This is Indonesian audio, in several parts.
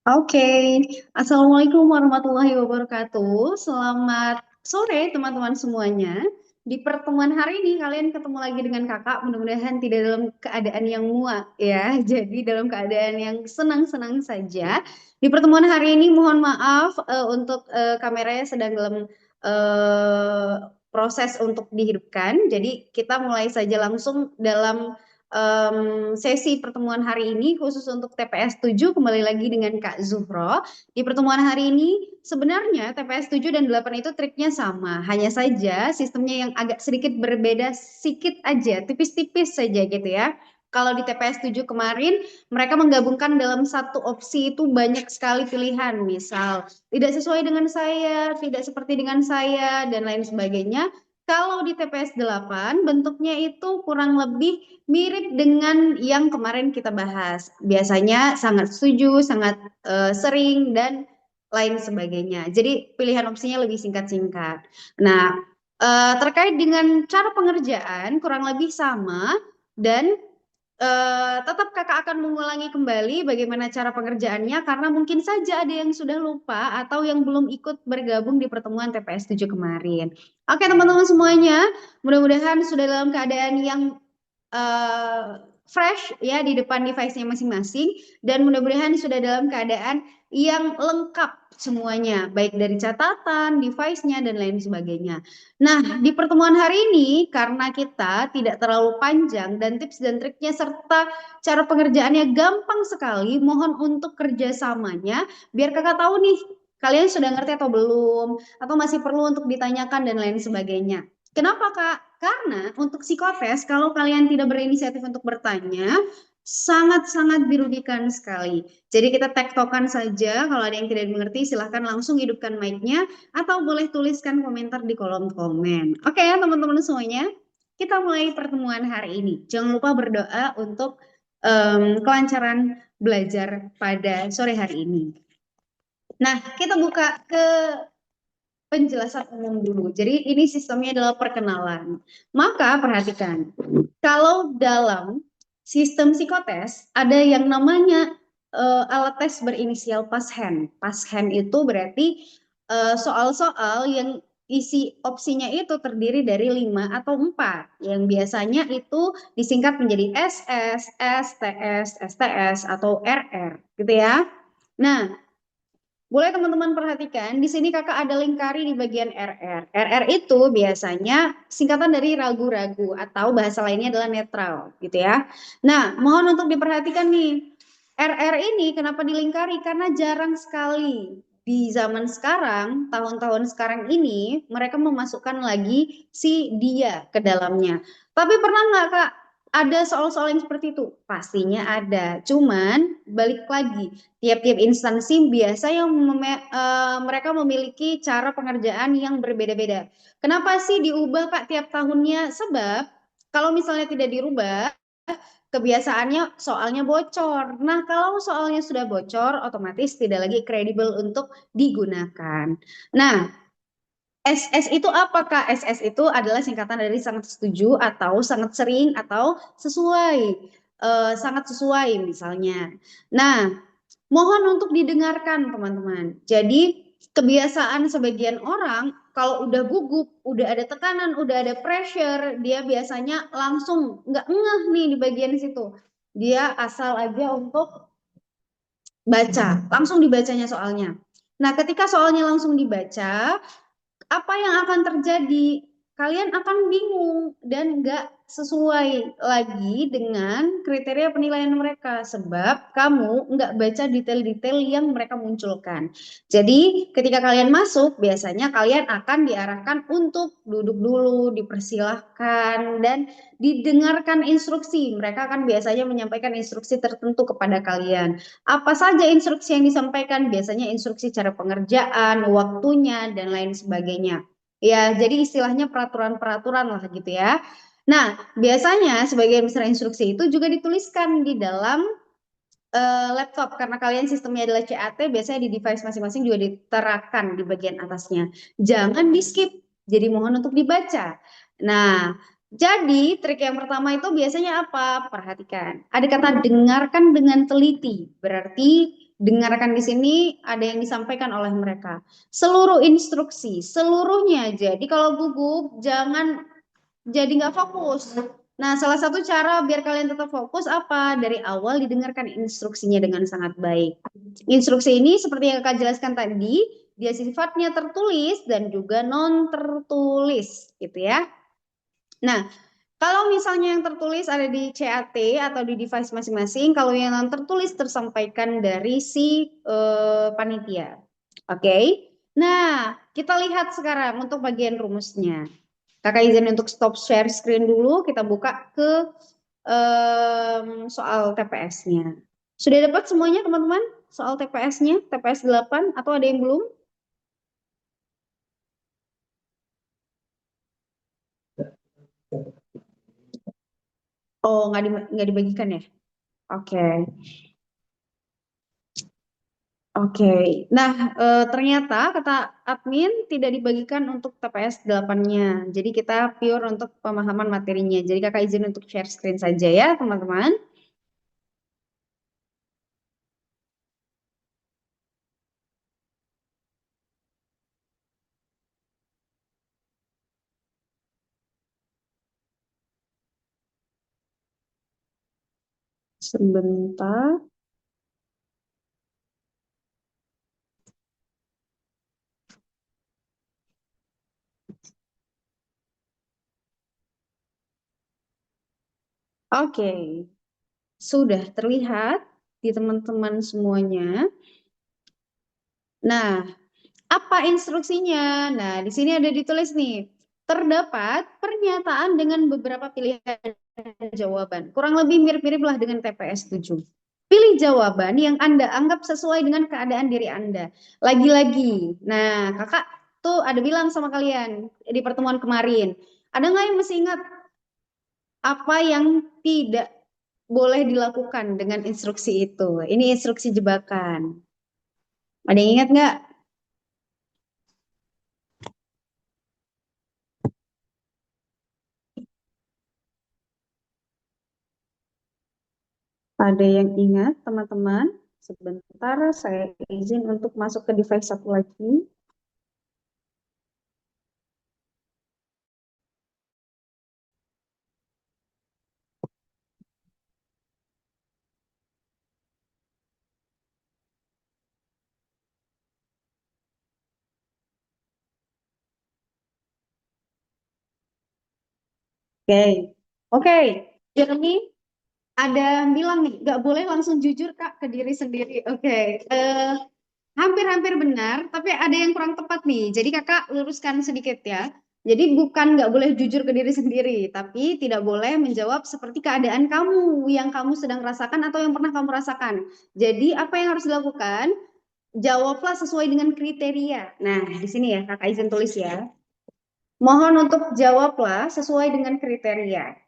Oke, Assalamualaikum warahmatullahi wabarakatuh. Selamat sore teman-teman semuanya. Di pertemuan hari ini kalian ketemu lagi dengan kakak. Mudah-mudahan tidak dalam keadaan yang muak ya. Jadi dalam keadaan yang senang-senang saja. Di pertemuan hari ini mohon maaf untuk kameranya sedang dalam eh, proses untuk dihidupkan. Jadi kita mulai saja langsung dalam sesi pertemuan hari ini khusus untuk TPS 7 kembali lagi dengan Kak Zuhro. Di pertemuan hari ini sebenarnya TPS 7 dan 8 itu triknya sama, hanya saja sistemnya yang agak sedikit berbeda sedikit aja, tipis-tipis saja gitu ya. Kalau di TPS 7 kemarin mereka menggabungkan dalam satu opsi itu banyak sekali pilihan, misal tidak sesuai dengan saya, tidak seperti dengan saya dan lain sebagainya. Kalau di TPS 8 bentuknya itu kurang lebih mirip dengan yang kemarin kita bahas. Biasanya sangat setuju, sangat sering, dan lain sebagainya. Jadi pilihan opsinya lebih singkat-singkat. Nah, terkait dengan cara pengerjaan kurang lebih sama dan tetap kakak akan mengulangi kembali bagaimana cara pengerjaannya karena mungkin saja ada yang sudah lupa atau yang belum ikut bergabung di pertemuan TPS 7 kemarin. Oke teman-teman semuanya, mudah-mudahan sudah dalam keadaan yang eh, fresh ya di depan device-nya masing-masing dan mudah-mudahan sudah dalam keadaan yang lengkap semuanya, baik dari catatan, device-nya dan lain sebagainya. Nah, di pertemuan hari ini karena kita tidak terlalu panjang dan tips dan triknya serta cara pengerjaannya gampang sekali, mohon untuk kerjasamanya biar kakak tahu nih kalian sudah ngerti atau belum, atau masih perlu untuk ditanyakan dan lain sebagainya. Kenapa Kak? Karena untuk psikotes, kalau kalian tidak berinisiatif untuk bertanya, sangat-sangat dirugikan sekali. Jadi kita tektokan saja, kalau ada yang tidak mengerti silahkan langsung hidupkan mic-nya atau boleh tuliskan komentar di kolom komen. Oke ya teman-teman semuanya, kita mulai pertemuan hari ini. Jangan lupa berdoa untuk kelancaran belajar pada sore hari ini. Nah, kita buka ke penjelasan umum dulu. Jadi ini sistemnya adalah perkenalan. Maka perhatikan, kalau dalam sistem psikotes ada yang namanya alat tes berinisial PASHAN. PASHAN itu berarti soal-soal yang isi opsinya itu terdiri dari 5 atau 4 yang biasanya itu disingkat menjadi SS, STS, STS atau RR gitu ya. Nah, boleh teman-teman perhatikan, di sini kakak ada lingkari di bagian RR. RR itu biasanya singkatan dari ragu-ragu atau bahasa lainnya adalah netral, gitu ya. Nah, mohon untuk diperhatikan nih, RR ini kenapa dilingkari? Karena jarang sekali di zaman sekarang, tahun-tahun sekarang ini, mereka memasukkan lagi si dia ke dalamnya. Tapi pernah nggak kak, ada soal-soal yang seperti itu? Pastinya ada. Cuman balik lagi tiap-tiap instansi biasa yang mereka memiliki cara pengerjaan yang berbeda-beda. Kenapa sih diubah Kak tiap tahunnya? Sebab kalau misalnya tidak dirubah, kebiasaannya soalnya bocor. Nah, kalau soalnya sudah bocor, otomatis tidak lagi kredibel untuk digunakan. Nah, SS itu apa Kak? SS itu adalah singkatan dari sangat setuju atau sangat sering atau sesuai. Sangat sesuai misalnya. Nah, mohon untuk didengarkan teman-teman. Jadi kebiasaan sebagian orang kalau udah gugup, udah ada tekanan, udah ada pressure, dia biasanya langsung nggak ngeh nih di bagian situ. Dia asal aja untuk baca, langsung dibacanya soalnya. Nah, ketika soalnya langsung dibaca, apa yang akan terjadi? Kalian akan bingung dan nggak sesuai lagi dengan kriteria penilaian mereka sebab kamu nggak baca detail-detail yang mereka munculkan. Jadi ketika kalian masuk, biasanya kalian akan diarahkan untuk duduk dulu, dipersilahkan, dan didengarkan instruksi. Mereka akan biasanya menyampaikan instruksi tertentu kepada kalian. Apa saja instruksi yang disampaikan? Biasanya instruksi cara pengerjaan, waktunya, dan lain sebagainya. Ya, jadi istilahnya peraturan-peraturan lah gitu ya. Nah, biasanya sebagian besar instruksi itu juga dituliskan di dalam laptop karena kalian sistemnya adalah CAT, biasanya di device masing-masing juga diterakan di bagian atasnya. Jangan di skip, jadi mohon untuk dibaca. Nah, jadi trik yang pertama itu biasanya apa? Perhatikan. Ada kata dengarkan dengan teliti. Berarti Dengarkan di sini ada yang disampaikan oleh mereka. Seluruh instruksi, seluruhnya. Jadi kalau gugup, jangan jadi nggak fokus. Nah, salah satu cara biar kalian tetap fokus apa? Dari awal didengarkan instruksinya dengan sangat baik. Instruksi ini seperti yang Kak jelaskan tadi, dia sifatnya tertulis dan juga non tertulis, gitu ya. Nah, kalau misalnya yang tertulis ada di CAT atau di device masing-masing, kalau yang non tertulis tersampaikan dari si panitia. Oke. Nah, kita lihat sekarang untuk bagian rumusnya. Kakak izin untuk stop share screen dulu, kita buka ke soal TPS-nya. Sudah dapat semuanya teman-teman? Soal TPS-nya, TPS 8 atau ada yang belum? Oh, nggak dibagikan ya? Oke. Oke. Nah, ternyata kata admin tidak dibagikan untuk TPS 8-nya. Jadi kita pure untuk pemahaman materinya. Jadi kakak izin untuk share screen saja ya, teman-teman. Sebentar. Oke. Sudah terlihat di teman-teman semuanya. Nah, apa instruksinya? Nah, di sini ada ditulis nih. Terdapat pernyataan dengan beberapa pilihan jawaban. Kurang lebih mirip-mirip lah dengan TPS 7. Pilih jawaban yang Anda anggap sesuai dengan keadaan diri Anda. Lagi-lagi. Nah, kakak tuh ada bilang sama kalian di pertemuan kemarin. Ada nggak yang masih ingat apa yang tidak boleh dilakukan dengan instruksi itu? Ini instruksi jebakan. Ada yang ingat nggak? Ada yang ingat, teman-teman? Sebentar, saya izin untuk masuk ke device satu lagi. Oke, oke. Jeremy, ada bilang nih, nggak boleh langsung jujur Kak ke diri sendiri. Oke, hampir-hampir benar, tapi ada yang kurang tepat nih. Jadi kakak luruskan sedikit ya. Jadi bukan nggak boleh jujur ke diri sendiri, tapi tidak boleh menjawab seperti keadaan kamu yang kamu sedang rasakan atau yang pernah kamu rasakan. Jadi apa yang harus dilakukan? Jawablah sesuai dengan kriteria. Nah, di sini ya kakak izin tulis ya. Mohon untuk jawablah sesuai dengan kriteria.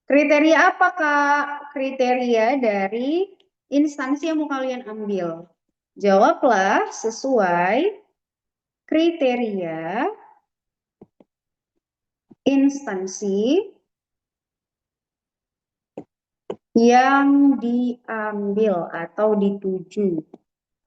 Kriteria apa Kak? Kriteria dari instansi yang mau kalian ambil. Jawablah sesuai kriteria instansi yang diambil atau dituju.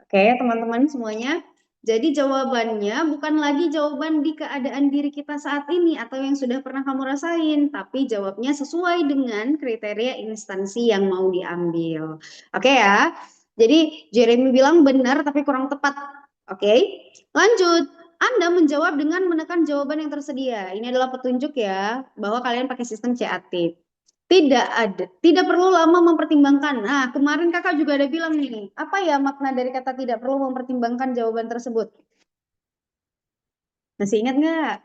Oke, teman-teman semuanya. Jadi jawabannya bukan lagi jawaban di keadaan diri kita saat ini atau yang sudah pernah kamu rasain, tapi jawabnya sesuai dengan kriteria instansi yang mau diambil. Oke ya. Jadi Jeremy bilang benar tapi kurang tepat. Oke. Lanjut. Anda menjawab dengan menekan jawaban yang tersedia. Ini adalah petunjuk ya bahwa kalian pakai sistem CAT. Tidak ada, tidak perlu lama mempertimbangkan. Nah, kemarin kakak juga ada bilang nih, apa ya makna dari kata tidak perlu mempertimbangkan jawaban tersebut? Masih ingat nggak?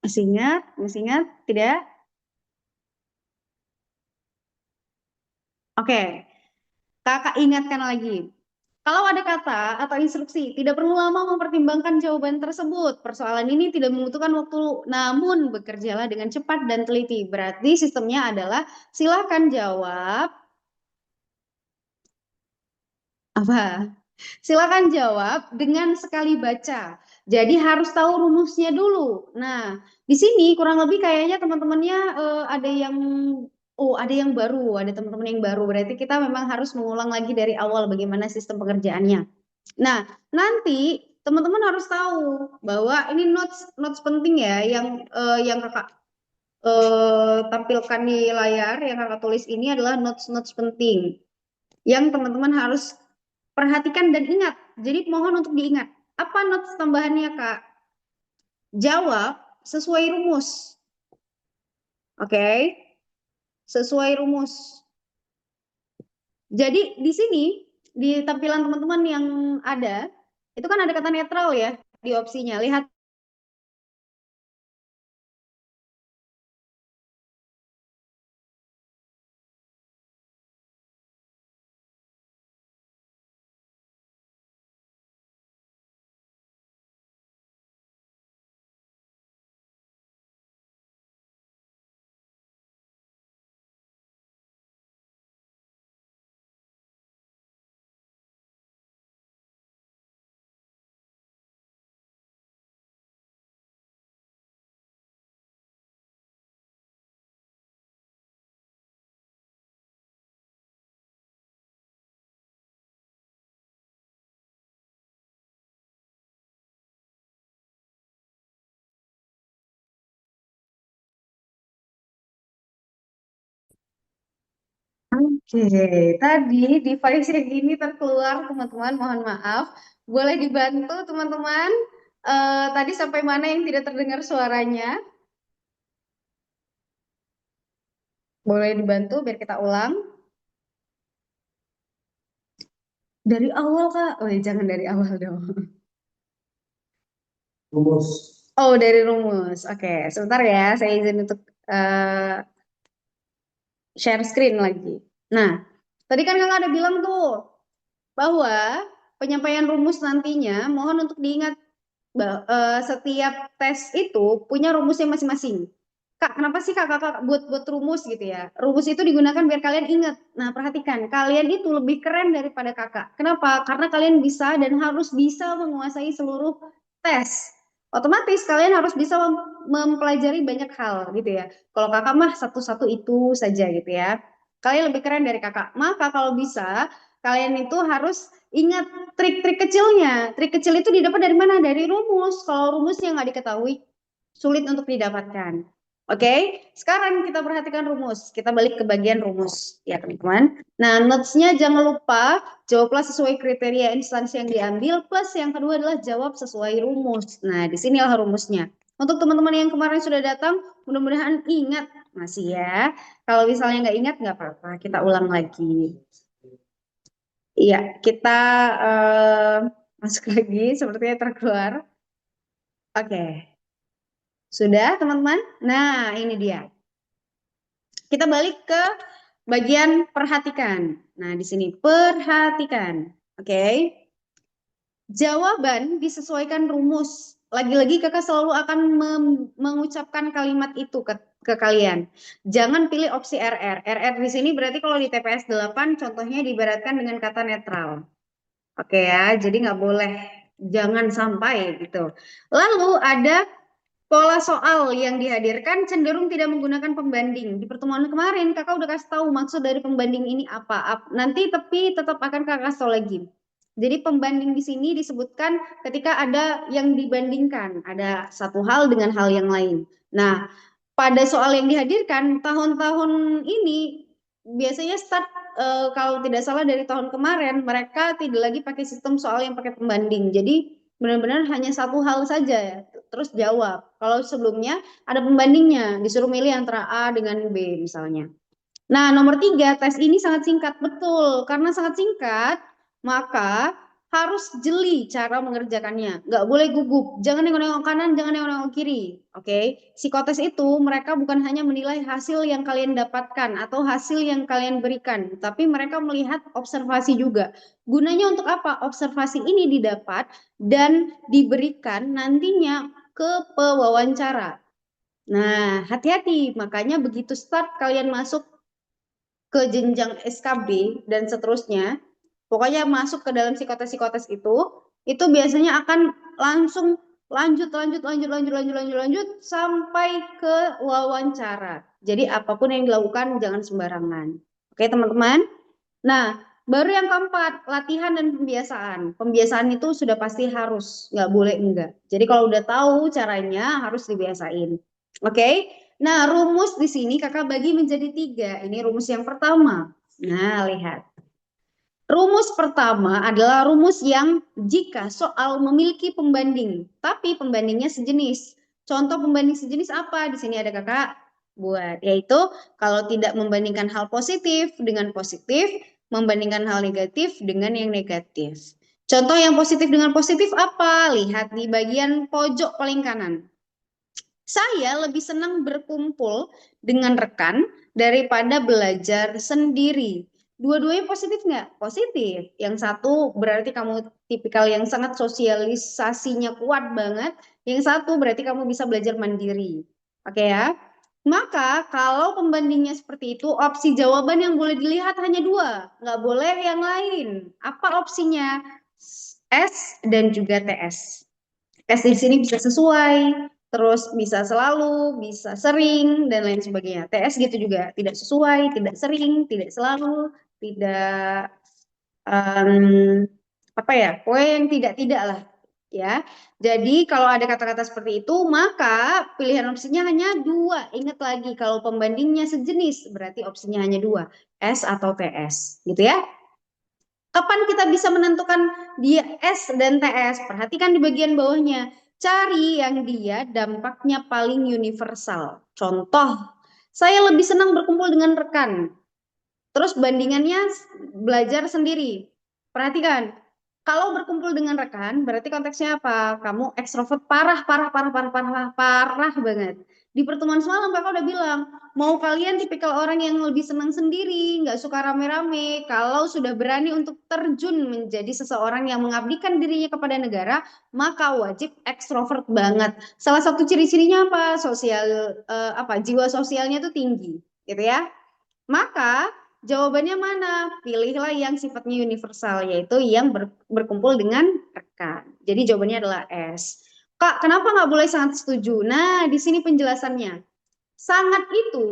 Masih ingat? Masih ingat? Tidak? Oke, kakak ingatkan lagi. Kalau ada kata atau instruksi, tidak perlu lama mempertimbangkan jawaban tersebut. Persoalan ini tidak membutuhkan waktu, namun bekerjalah dengan cepat dan teliti. Berarti sistemnya adalah silakan jawab apa? Silakan jawab dengan sekali baca. Jadi harus tahu rumusnya dulu. Nah, di sini kurang lebih kayaknya teman-temannya ada yang ada yang baru, ada teman-teman yang baru. Berarti kita memang harus mengulang lagi dari awal bagaimana sistem pengerjaannya. Nah, nanti teman-teman harus tahu bahwa ini notes notes penting ya yang Kakak tampilkan di layar, yang Kakak tulis ini adalah notes notes penting yang teman-teman harus perhatikan dan ingat. Jadi mohon untuk diingat. Apa notes tambahannya, Kak? Jawab sesuai rumus. Oke? Sesuai rumus. Jadi di sini, di tampilan teman-teman yang ada, itu kan ada kata netral ya di opsinya. Lihat. Oke, tadi device yang ini terkeluar, teman-teman. Mohon maaf. Boleh dibantu, teman-teman? Tadi sampai mana yang tidak terdengar suaranya? Boleh dibantu biar kita ulang. Dari awal, Kak. Oh, ya, jangan dari awal dong. Rumus. Oh, dari rumus. Oke, sebentar ya. Saya izin untuk share screen lagi. Nah, tadi kan Kakak ada bilang tuh bahwa penyampaian rumus nantinya mohon untuk diingat setiap tes itu punya rumusnya masing-masing. Kak, kenapa sih kakak buat rumus gitu ya? Rumus itu digunakan biar kalian ingat. Nah, perhatikan, kalian itu lebih keren daripada kakak. Kenapa? Karena kalian bisa dan harus bisa menguasai seluruh tes. Otomatis kalian harus bisa mempelajari banyak hal gitu ya. Kalau kakak mah satu-satu itu saja gitu ya. Kalian lebih keren dari kakak. Maka kalau bisa, kalian itu harus ingat trik-trik kecilnya. Trik kecil itu didapat dari mana? Dari rumus. Kalau rumusnya nggak diketahui, sulit untuk didapatkan. Oke, sekarang kita perhatikan rumus. Kita balik ke bagian rumus, ya teman-teman. Nah, notes-nya jangan lupa jawablah sesuai kriteria instansi yang diambil, plus yang kedua adalah jawab sesuai rumus. Nah, di sinilah rumusnya. Untuk teman-teman yang kemarin sudah datang, mudah-mudahan ingat masih ya. Kalau misalnya nggak ingat, nggak apa-apa. Kita ulang lagi. Iya, kita eh, masuk lagi, sepertinya terkeluar. Oke, sudah teman-teman? Nah, ini dia. Kita balik ke bagian perhatikan. Nah, di sini perhatikan. Oke. Jawaban disesuaikan rumus. Lagi-lagi kakak selalu akan mengucapkan kalimat itu ke kalian. Jangan pilih opsi RR. RR di sini berarti kalau di TPS 8 contohnya diibaratkan dengan kata netral. Oke ya, jadi nggak boleh, jangan sampai gitu. Lalu ada pola soal yang dihadirkan cenderung tidak menggunakan pembanding. Di pertemuan kemarin kakak udah kasih tahu maksud dari pembanding ini apa. Nanti tapi tetap akan kakak kasih tahu lagi. Jadi pembanding di sini disebutkan ketika ada yang dibandingkan, ada satu hal dengan hal yang lain. Nah, pada soal yang dihadirkan tahun-tahun ini biasanya start kalau tidak salah dari tahun kemarin mereka tidak lagi pakai sistem soal yang pakai pembanding. Jadi benar-benar hanya satu hal saja ya, terus jawab. Kalau sebelumnya ada pembandingnya, disuruh milih antara A dengan B misalnya. Nah, nomor tiga, tes ini sangat singkat. Betul, karena sangat singkat, maka harus jeli cara mengerjakannya. Nggak boleh gugup. Jangan nengok-nengok kanan, jangan nengok-nengok kiri. Oke? Psikotes itu mereka bukan hanya menilai hasil yang kalian dapatkan atau hasil yang kalian berikan, tapi mereka melihat observasi juga. Gunanya untuk apa? Observasi ini didapat dan diberikan nantinya ke pewawancara. Nah, hati-hati. Makanya begitu start kalian masuk ke jenjang SKB dan seterusnya, pokoknya masuk ke dalam psikotes-psikotes itu biasanya akan langsung lanjut sampai ke wawancara. Jadi apapun yang dilakukan jangan sembarangan. Oke, teman-teman. Nah, baru yang keempat, latihan dan pembiasaan. Pembiasaan itu sudah pasti harus, nggak boleh enggak. Jadi kalau udah tahu caranya harus dibiasain. Oke? Nah, rumus di sini kakak bagi menjadi 3. Ini rumus yang pertama. Nah, lihat. Rumus pertama adalah rumus yang jika soal memiliki pembanding, tapi pembandingnya sejenis. Contoh pembanding sejenis apa? Di sini ada kakak buat, yaitu kalau tidak membandingkan hal positif dengan positif, membandingkan hal negatif dengan yang negatif. Contoh yang positif dengan positif apa? Lihat di bagian pojok paling kanan. Saya lebih senang berkumpul dengan rekan daripada belajar sendiri. Dua-duanya positif nggak? Positif. Yang satu berarti kamu tipikal yang sangat sosialisasinya kuat banget. Yang satu berarti kamu bisa belajar mandiri. Oke ya? Maka kalau pembandingnya seperti itu, opsi jawaban yang boleh dilihat hanya 2. Nggak boleh yang lain. Apa opsinya? S dan juga TS. Tes di sini bisa sesuai, terus bisa selalu, bisa sering, dan lain sebagainya. TS gitu juga, tidak sesuai, tidak sering, tidak selalu, tidak apa ya, pokoknya yang tidak-tidak lah. Ya, jadi kalau ada kata-kata seperti itu, maka pilihan opsinya hanya 2. Ingat lagi, kalau pembandingnya sejenis, berarti opsinya hanya 2, S atau TS, gitu ya. Kapan kita bisa menentukan dia S dan TS? Perhatikan di bagian bawahnya. Cari yang dia dampaknya paling universal. Contoh, saya lebih senang berkumpul dengan rekan. Terus bandingannya belajar sendiri. Perhatikan, kalau berkumpul dengan rekan, berarti konteksnya apa? Kamu ekstrovert parah, parah, parah, parah, parah, parah banget. Di pertemuan semalam kakak udah bilang, mau kalian tipikal orang yang lebih senang sendiri, nggak suka rame-rame. Kalau sudah berani untuk terjun menjadi seseorang yang mengabdikan dirinya kepada negara, maka wajib ekstrovert banget. Salah satu ciri-cirinya apa? Sosial, jiwa sosialnya tuh tinggi, gitu ya. Maka jawabannya mana? Pilihlah yang sifatnya universal, yaitu yang berkumpul dengan rekan. Jadi jawabannya adalah S. Kak, kenapa nggak boleh sangat setuju? Nah, di sini penjelasannya. Sangat itu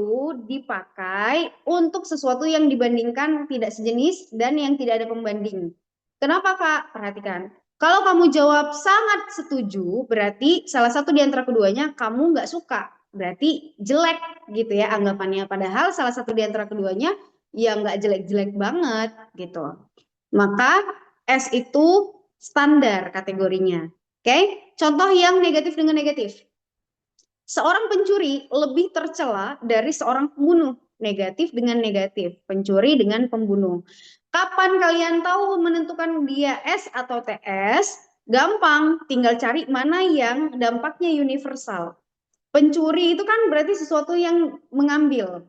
dipakai untuk sesuatu yang dibandingkan tidak sejenis dan yang tidak ada pembanding. Kenapa, Kak? Perhatikan. Kalau kamu jawab sangat setuju, berarti salah satu di antara keduanya kamu nggak suka. Berarti jelek gitu ya anggapannya. Padahal salah satu di antara keduanya ya nggak jelek-jelek banget gitu. Maka S itu standar kategorinya. Oke? Contoh yang negatif dengan negatif. Seorang pencuri lebih tercela dari seorang pembunuh. Negatif dengan negatif. Pencuri dengan pembunuh. Kapan kalian tahu menentukan dia S atau TS? Gampang, tinggal cari mana yang dampaknya universal. Pencuri itu kan berarti sesuatu yang mengambil.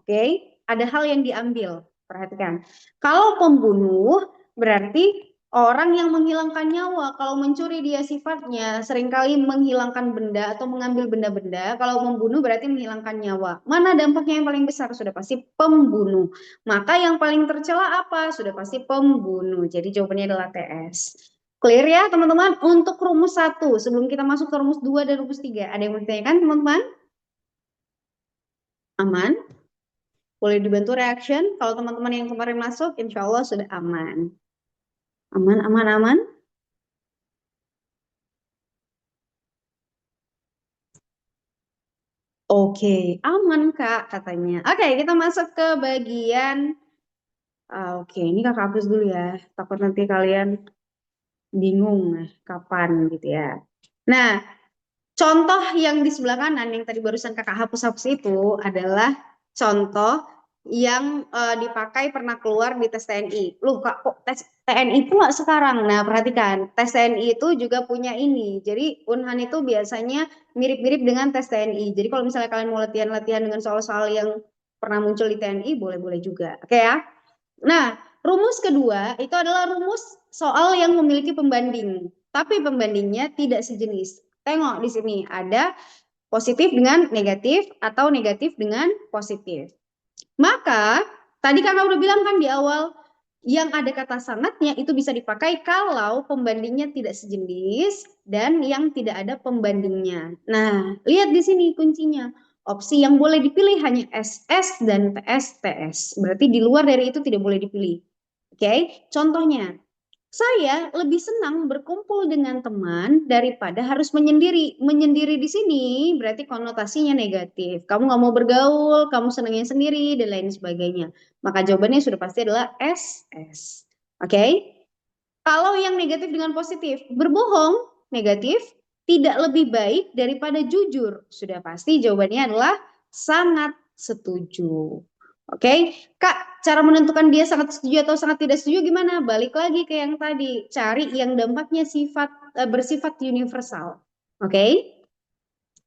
Oke, ada hal yang diambil. Perhatikan. Kalau pembunuh berarti orang yang menghilangkan nyawa. Kalau mencuri dia sifatnya seringkali menghilangkan benda atau mengambil benda-benda. Kalau membunuh berarti menghilangkan nyawa. Mana dampaknya yang paling besar? Sudah pasti pembunuh. Maka yang paling tercela apa? Sudah pasti pembunuh. Jadi jawabannya adalah TS. Clear ya teman-teman? Untuk rumus 1. Sebelum kita masuk ke rumus 2 dan rumus 3. Ada yang mau ditanyakan teman-teman? Aman? Boleh dibantu reaction. Kalau teman-teman yang kemarin masuk, insya Allah sudah aman. Aman, aman, aman. Oke, aman Kak katanya. Oke, kita masuk ke bagian. Oke, ini Kakak hapus dulu ya. Takut nanti kalian bingung kapan gitu ya. Nah, contoh yang di sebelah kanan yang tadi barusan Kakak hapus-hapus itu adalah contoh yang dipakai pernah keluar di tes TNI. Loh Kak, kok tes TNI itu nggak sekarang? Nah, perhatikan, tes TNI itu juga punya ini. Jadi Unhan itu biasanya mirip-mirip dengan tes TNI. Jadi kalau misalnya kalian mau latihan-latihan dengan soal-soal yang pernah muncul di TNI, boleh-boleh juga. Oke ya? Nah, rumus kedua itu adalah rumus soal yang memiliki pembanding. Tapi pembandingnya tidak sejenis. Tengok di sini ada positif dengan negatif atau negatif dengan positif. Maka tadi kakak udah bilang kan di awal Yang ada kata sangatnya itu bisa dipakai kalau pembandingnya tidak sejenis dan yang tidak ada pembandingnya. Nah, lihat di sini kuncinya. Opsi yang boleh dipilih hanya SS dan TS. Berarti di luar dari itu tidak boleh dipilih. Oke, contohnya, saya lebih senang berkumpul dengan teman daripada harus menyendiri. Menyendiri di sini berarti konotasinya negatif. Kamu nggak mau bergaul, kamu senangnya sendiri, dan lain sebagainya. Maka jawabannya sudah pasti adalah SS. Oke? Kalau yang negatif dengan positif, berbohong negatif tidak lebih baik daripada jujur. Sudah pasti jawabannya adalah sangat setuju. Oke, Kak, cara menentukan dia sangat setuju atau sangat tidak setuju gimana? Balik lagi ke yang tadi, cari yang dampaknya bersifat universal. Oke?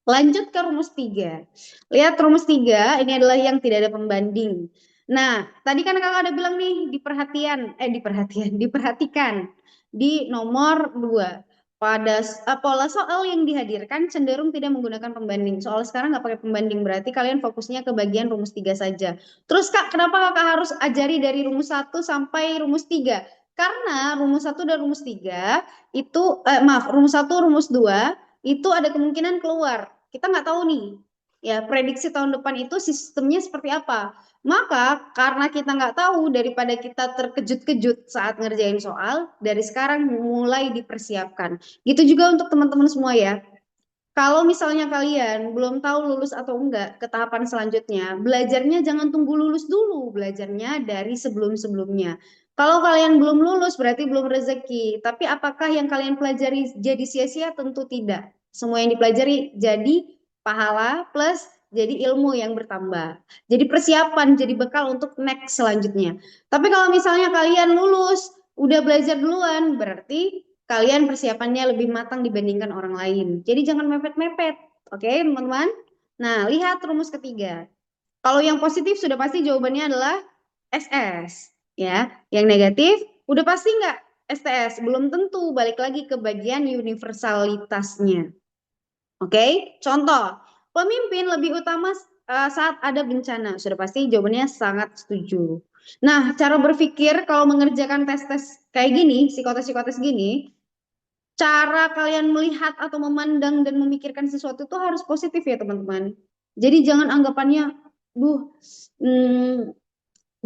Lanjut ke rumus 3. Lihat rumus 3, ini adalah yang tidak ada pembanding. Nah, tadi kan kakak ada bilang nih, diperhatikan di nomor 2. Pada pola soal yang dihadirkan cenderung tidak menggunakan pembanding. Soal sekarang nggak pakai pembanding, berarti kalian fokusnya ke bagian rumus 3 saja. Terus Kak, kenapa kakak harus ajari dari rumus 1 sampai rumus 3? Karena rumus 1 dan rumus 3 itu, rumus 1, rumus 2 itu ada kemungkinan keluar. Kita nggak tahu nih, ya prediksi tahun depan itu sistemnya seperti apa. Maka karena kita nggak tahu, daripada kita terkejut-kejut saat ngerjain soal, dari sekarang mulai dipersiapkan. Gitu juga untuk teman-teman semua ya. Kalau misalnya kalian belum tahu lulus atau enggak ke tahapan selanjutnya, belajarnya jangan tunggu lulus dulu, belajarnya dari sebelum-sebelumnya. Kalau kalian belum lulus berarti belum rezeki. Tapi apakah yang kalian pelajari jadi sia-sia? Tentu tidak. Semua yang dipelajari jadi pahala plus jadi ilmu yang bertambah. Jadi persiapan, jadi bekal untuk next selanjutnya. Tapi kalau misalnya kalian lulus, udah belajar duluan, berarti kalian persiapannya lebih matang dibandingkan orang lain. Jadi jangan mepet-mepet. Oke, teman-teman? Nah, lihat rumus ketiga. Kalau yang positif sudah pasti jawabannya adalah SS. Ya, yang negatif udah pasti nggak STS. Belum tentu. Balik lagi ke bagian universalitasnya. Oke, contoh. Pemimpin lebih utama saat ada bencana. Sudah pasti jawabannya sangat setuju. Nah, cara berpikir kalau mengerjakan tes-tes kayak gini, psikotes-psikotes gini, cara kalian melihat atau memandang dan memikirkan sesuatu itu harus positif ya teman-teman. Jadi jangan anggapannya, duh, hmm,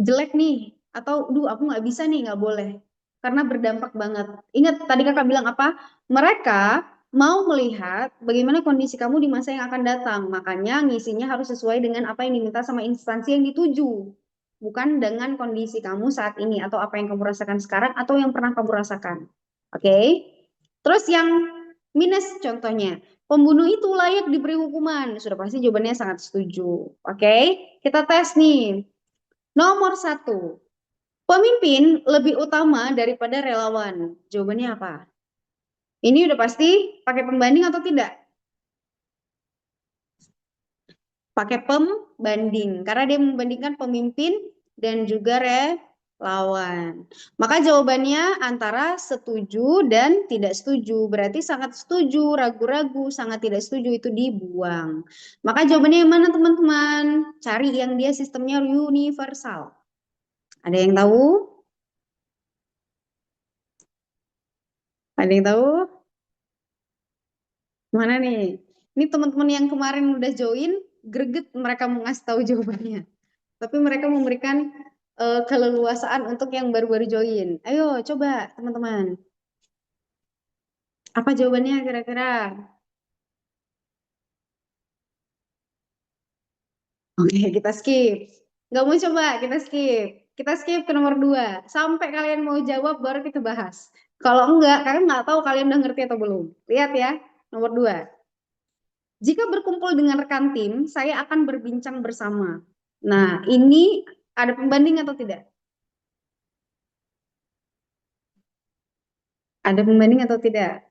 jelek nih, atau duh aku nggak bisa nih, nggak boleh. Karena berdampak banget. Ingat tadi kakak bilang apa? Mereka mau melihat bagaimana kondisi kamu di masa yang akan datang. Makanya ngisinya harus sesuai dengan apa yang diminta sama instansi yang dituju. Bukan dengan kondisi kamu saat ini atau apa yang kamu rasakan sekarang atau yang pernah kamu rasakan. Oke? Terus yang minus contohnya, pembunuh itu layak diberi hukuman. Sudah pasti jawabannya sangat setuju. Oke? Kita tes nih. Nomor 1. Pemimpin lebih utama daripada relawan. Jawabannya apa? Ini udah pasti pakai pembanding atau tidak? Pakai pembanding. Karena dia membandingkan pemimpin dan juga relawan. Maka jawabannya antara setuju dan tidak setuju. Berarti sangat setuju, ragu-ragu, sangat tidak setuju itu dibuang. Maka jawabannya yang mana teman-teman? Cari yang dia sistemnya universal. Ada yang tahu? Ada yang tahu? Mana nih? Ini teman-teman yang kemarin udah join, greget mereka mau ngasih tahu jawabannya. Tapi mereka memberikan keleluasaan untuk yang baru-baru join. Ayo, coba teman-teman. Apa jawabannya kira-kira? Oke, kita skip. Nggak mau coba, kita skip. Kita skip ke nomor 2. Sampai kalian mau jawab, baru kita bahas. Kalau enggak, kalian nggak tahu kalian udah ngerti atau belum. Lihat ya, nomor 2. Jika berkumpul dengan rekan tim, saya akan berbincang bersama. Nah, ini ada pembanding atau tidak? Ada pembanding atau tidak?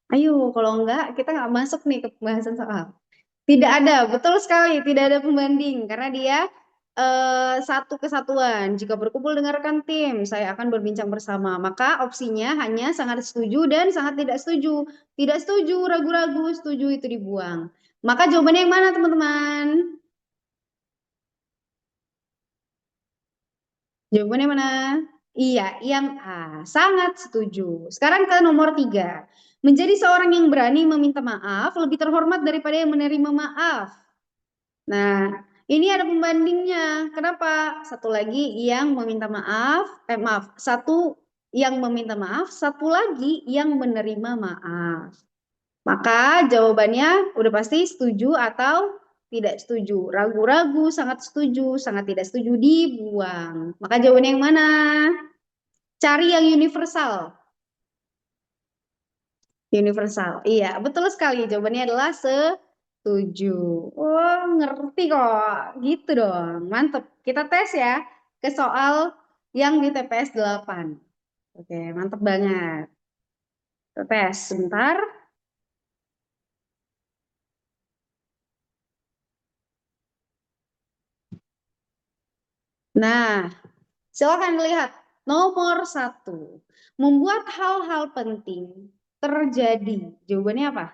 Ayo, kalau enggak, kita nggak masuk nih ke pembahasan soal. Tidak ada, betul sekali, tidak ada pembanding karena dia satu kesatuan. Jika berkumpul dengan rekan tim, saya akan berbincang bersama. Maka opsinya hanya sangat setuju dan sangat tidak setuju. Tidak setuju, ragu-ragu, setuju itu dibuang. Maka jawabannya yang mana, teman-teman? Jawabannya mana? Iya, yang A. Sangat setuju. Sekarang ke nomor 3. Menjadi seorang yang berani meminta maaf lebih terhormat daripada yang menerima maaf. Nah, ini ada pembandingnya. Kenapa? Satu lagi yang meminta maaf, maaf, satu yang meminta maaf, satu lagi yang menerima maaf. Maka jawabannya udah pasti setuju atau tidak setuju. Ragu-ragu, sangat tidak setuju, dibuang. Maka jawabannya yang mana? Cari yang universal. Universal. Iya, betul sekali. Jawabannya adalah setuju. Oh, ngerti kok. Gitu dong. Mantep. Kita tes ya ke soal yang di TPS 8. Oke, mantep banget. Kita tes sebentar. Nah, silakan lihat. Nomor 1. Membuat hal-hal penting terjadi. Jawabannya apa?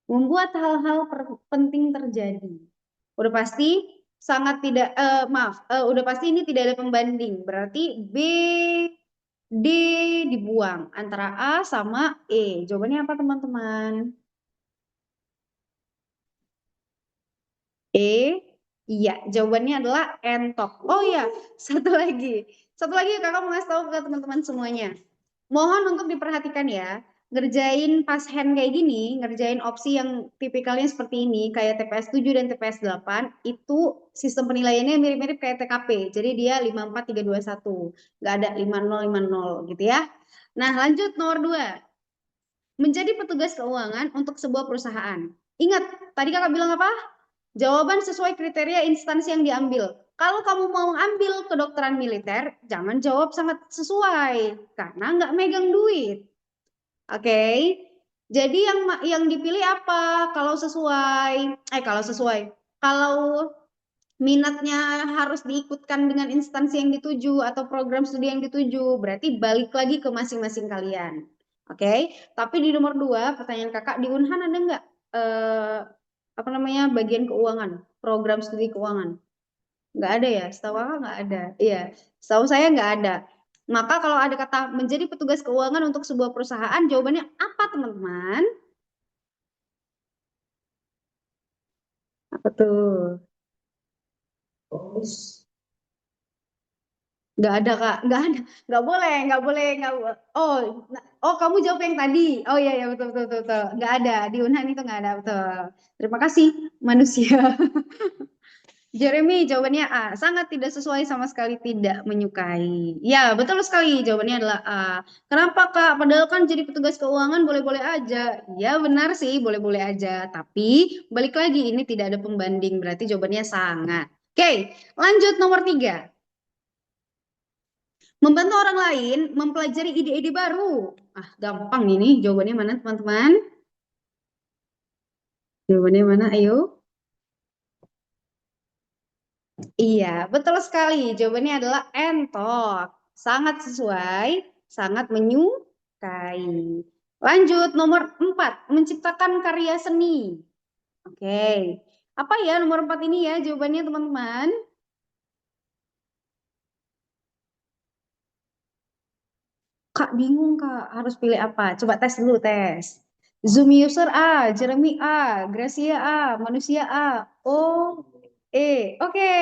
Membuat hal-hal penting terjadi. Udah pasti sangat tidak maaf, udah pasti ini tidak ada pembanding. Berarti B, D dibuang antara A sama E. Jawabannya apa teman-teman? E, iya, jawabannya adalah entok. Oh iya, satu lagi. Satu lagi kakak mau ngasih tahu ke teman-teman semuanya. Mohon untuk diperhatikan ya. Ngerjain pas hand kayak gini, ngerjain opsi yang tipikalnya seperti ini, kayak TPS 7 dan TPS 8, itu sistem penilaiannya mirip-mirip kayak TKP. Jadi dia 54321. Nggak ada 5050 gitu ya. Nah, lanjut nomor 2. Menjadi petugas keuangan untuk sebuah perusahaan. Ingat, tadi kakak bilang apa? Jawaban sesuai kriteria instansi yang diambil. Kalau kamu mau ambil kedokteran militer, jangan jawab sangat sesuai, karena nggak megang duit. Oke, okay? Jadi yang dipilih apa? Kalau minatnya harus diikutkan dengan instansi yang dituju atau program studi yang dituju, berarti balik lagi ke masing-masing kalian. Oke, okay? Tapi di nomor 2, pertanyaan kakak di Unhan ada nggak eh, apa namanya bagian keuangan, program studi keuangan? Nggak ada ya, setahu kakak nggak ada. Iya, setahu saya nggak ada. Maka kalau ada kata menjadi petugas keuangan untuk sebuah perusahaan, jawabannya apa teman-teman? Apa tuh? Nggak ada kak, nggak ada, nggak boleh, nggak. Oh, oh kamu jawab yang tadi. Oh iya iya betul betul betul, betul. Nggak ada di Unhan itu nggak ada betul. Terima kasih manusia. Jeremy jawabannya A, sangat tidak sesuai sama sekali tidak menyukai. Ya, betul sekali jawabannya adalah A. Kenapa Kak? Padahal kan jadi petugas keuangan boleh-boleh aja. Ya, benar sih, boleh-boleh aja. Tapi balik lagi ini tidak ada pembanding, berarti jawabannya sangat. Oke, lanjut nomor 3. Membantu orang lain mempelajari ide-ide baru. Ah, gampang ini. Jawabannya mana teman-teman? Jawabannya mana? Ayo. Iya, betul sekali. Jawabannya adalah entok. Sangat sesuai, sangat menyukai. Lanjut, nomor 4. Menciptakan karya seni. Oke. Apa ya nomor 4 ini ya jawabannya teman-teman? Kak bingung Kak, harus pilih apa? Coba tes dulu, tes. Zoom user A, Jeremy A, Gracia A, manusia A. Oh, E. Oke.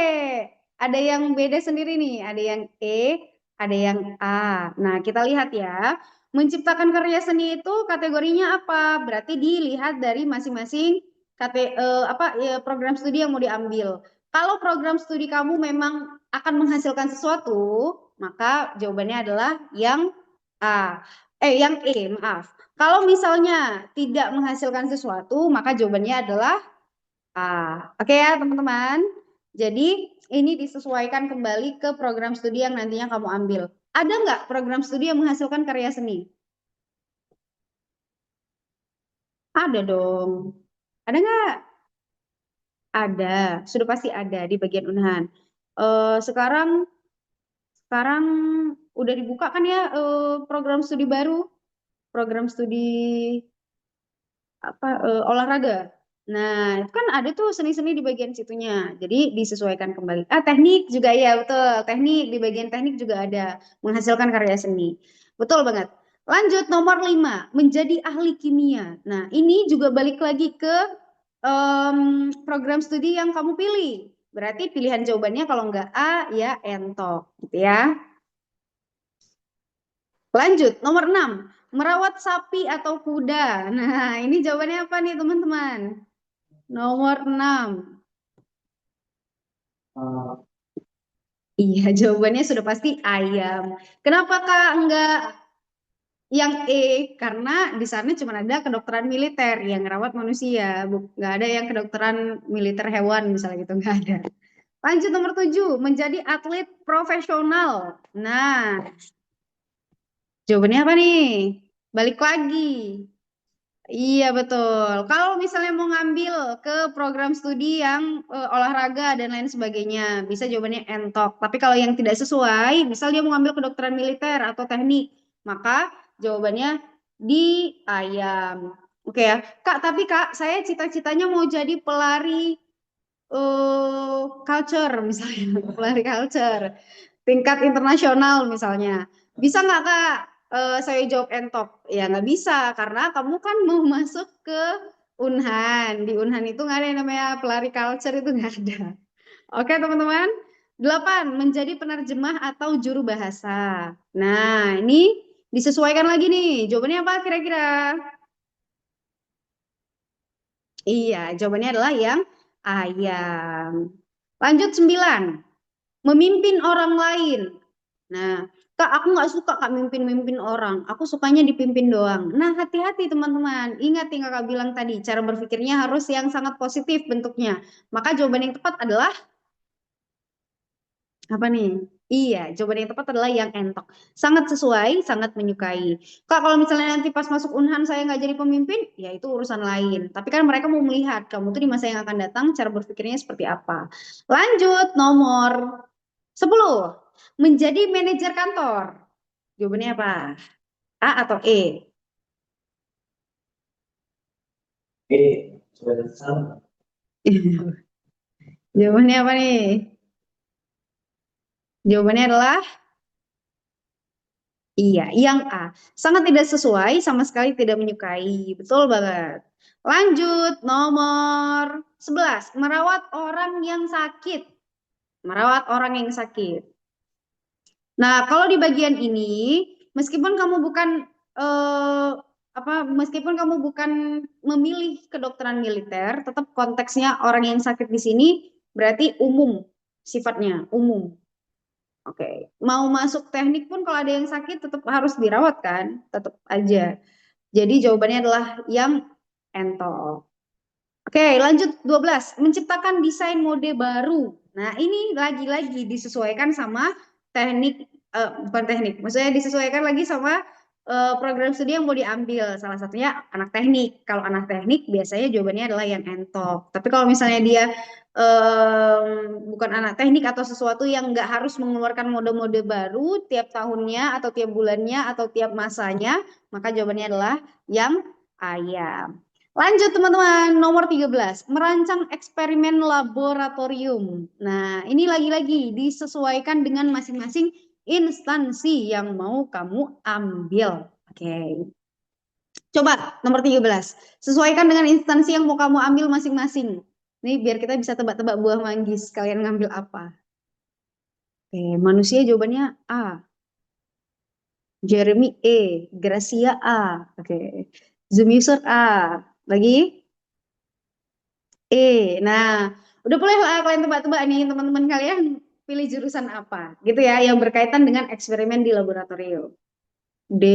Ada yang beda sendiri nih, ada yang E, ada yang A. Nah, kita lihat ya. Menciptakan karya seni itu kategorinya apa? Berarti dilihat dari masing-masing program studi yang mau diambil. Kalau program studi kamu memang akan menghasilkan sesuatu, maka jawabannya adalah yang A. Yang E, maaf. Kalau misalnya tidak menghasilkan sesuatu, maka jawabannya adalah A. Oke ya, teman-teman. Jadi, ini disesuaikan kembali ke program studi yang nantinya kamu ambil. Ada nggak program studi yang menghasilkan karya seni? Ada dong. Ada nggak? Ada. Sudah pasti ada di bagian Unhan. Sekarang sekarang udah dibuka kan ya program studi baru, program studi olahraga. Nah, itu kan ada tuh seni-seni di bagian situnya. Jadi disesuaikan kembali. Ah, teknik juga ya, betul. Teknik di bagian teknik juga ada menghasilkan karya seni. Betul banget. Lanjut nomor 5, menjadi ahli kimia. Nah, ini juga balik lagi ke program studi yang kamu pilih. Berarti pilihan jawabannya kalau nggak A, ya entok, gitu ya. Lanjut, nomor 6, merawat sapi atau kuda. Nah, ini jawabannya apa nih, teman-teman? Nomor 6. Iya, jawabannya sudah pasti ayam. Kenapa Kak enggak yang E? Karena di sana cuma ada kedokteran militer yang merawat manusia, nggak ada yang kedokteran militer hewan misalnya gitu, nggak ada. Lanjut nomor 7, menjadi atlet profesional. Nah, jawabannya apa nih? Balik lagi. Iya betul. Kalau misalnya mau ngambil ke program studi yang olahraga dan lain sebagainya, bisa jawabannya entok. Tapi kalau yang tidak sesuai, misal dia mau ngambil kedokteran militer atau teknik, maka jawabannya di ayam. Oke ya, Kak. Tapi Kak, saya cita-citanya mau jadi pelari culture misalnya, pelari culture tingkat internasional misalnya. Bisa nggak Kak saya jawab entok? Ya nggak bisa karena kamu kan mau masuk ke Unhan. Di Unhan itu nggak ada yang namanya pelari culture itu nggak ada. Oke teman-teman. 8, menjadi penerjemah atau juru bahasa. Nah, ini disesuaikan lagi nih. Jawabannya apa kira-kira? Iya, jawabannya adalah yang ayam. Lanjut 9, memimpin orang lain. Nah, Kak, aku nggak suka Kak mimpin-mimpin orang. Aku sukanya dipimpin doang. Nah, hati-hati teman-teman. Ingat yang Kakak bilang tadi, cara berpikirnya harus yang sangat positif bentuknya. Maka jawaban yang tepat adalah apa nih? Iya, jawaban yang tepat adalah yang entok. Sangat sesuai, sangat menyukai. Kak, kalau misalnya nanti pas masuk Unhan saya nggak jadi pemimpin, ya itu urusan lain. Tapi kan mereka mau melihat kamu tuh di masa yang akan datang cara berpikirnya seperti apa. Lanjut, nomor 10, menjadi manajer kantor. Jawabannya apa? A atau E? Jawabannya apa nih? Jawabannya adalah iya, yang A. Sangat tidak sesuai, sama sekali tidak menyukai. Betul banget. Lanjut, nomor 11. Merawat orang yang sakit. Merawat orang yang sakit. Nah, kalau di bagian ini, meskipun kamu bukan eh, meskipun kamu bukan memilih kedokteran militer, tetap konteksnya orang yang sakit di sini berarti umum sifatnya, umum. Oke, mau masuk teknik pun kalau ada yang sakit tetap harus dirawat kan, tetap aja. Jadi jawabannya adalah yang entol. Oke, lanjut 12. Menciptakan desain mode baru. Nah, ini lagi-lagi disesuaikan sama teknik, bukan teknik, maksudnya disesuaikan lagi sama program studi yang mau diambil. Salah satunya anak teknik. Kalau anak teknik biasanya jawabannya adalah yang entok. Tapi kalau misalnya dia bukan anak teknik atau sesuatu yang nggak harus mengeluarkan mode-mode baru tiap tahunnya atau tiap bulannya atau tiap masanya, maka jawabannya adalah yang ayam. Lanjut teman-teman, nomor 13, merancang eksperimen laboratorium. Nah, ini lagi-lagi disesuaikan dengan masing-masing instansi yang mau kamu ambil. Oke. Coba nomor 13, sesuaikan dengan instansi yang mau kamu ambil masing-masing. Ini biar kita bisa tebak-tebak buah manggis. Kalian ngambil apa? Oke, manusia jawabannya A. Jeremy E. Gracia A. Oke. Zoom user A. Lagi? Nah, udah boleh lah kalian tebak-tebak nih teman-teman kalian pilih jurusan apa gitu ya yang berkaitan dengan eksperimen di laboratorium. D,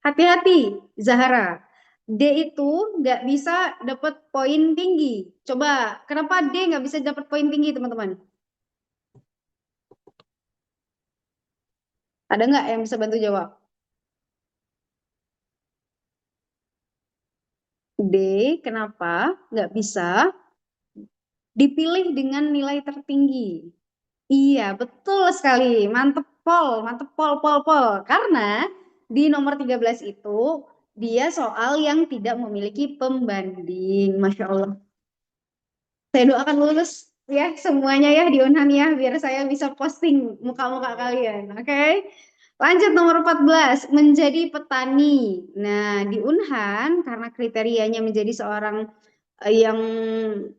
hati-hati Zahara. D itu nggak bisa dapat poin tinggi. Coba, kenapa D nggak bisa dapat poin tinggi teman-teman? Ada nggak yang bisa bantu jawab? D, kenapa nggak bisa dipilih dengan nilai tertinggi? Iya, betul sekali. Mantep pol, pol, pol. Karena di nomor 13 itu dia soal yang tidak memiliki pembanding. Masya Allah. Saya doakan lulus ya semuanya ya di Unhan ya biar saya bisa posting muka-muka kalian. Oke. Lanjut nomor 14 menjadi petani. Nah, di Unhan karena kriterianya menjadi seorang yang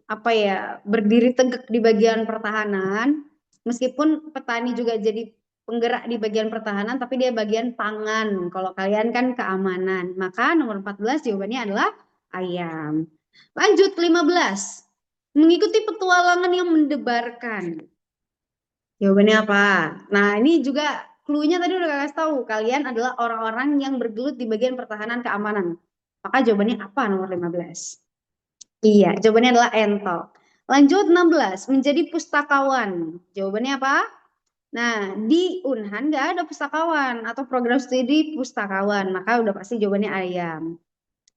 apa ya, berdiri tegak di bagian pertahanan, meskipun petani juga jadi penggerak di bagian pertahanan tapi dia bagian pangan. Kalau kalian kan keamanan. Maka nomor 14 jawabannya adalah ayam. Lanjut 15. Mengikuti petualangan yang mendebarkan. Jawabannya apa? Nah, ini juga clue-nya tadi udah kakak kasih tahu. Kalian adalah orang-orang yang bergelut di bagian pertahanan keamanan. Maka jawabannya apa nomor 15? Iya, jawabannya adalah entok. Lanjut 16, menjadi pustakawan. Jawabannya apa? Nah, di Unhan nggak ada pustakawan atau program studi pustakawan. Maka udah pasti jawabannya ayam.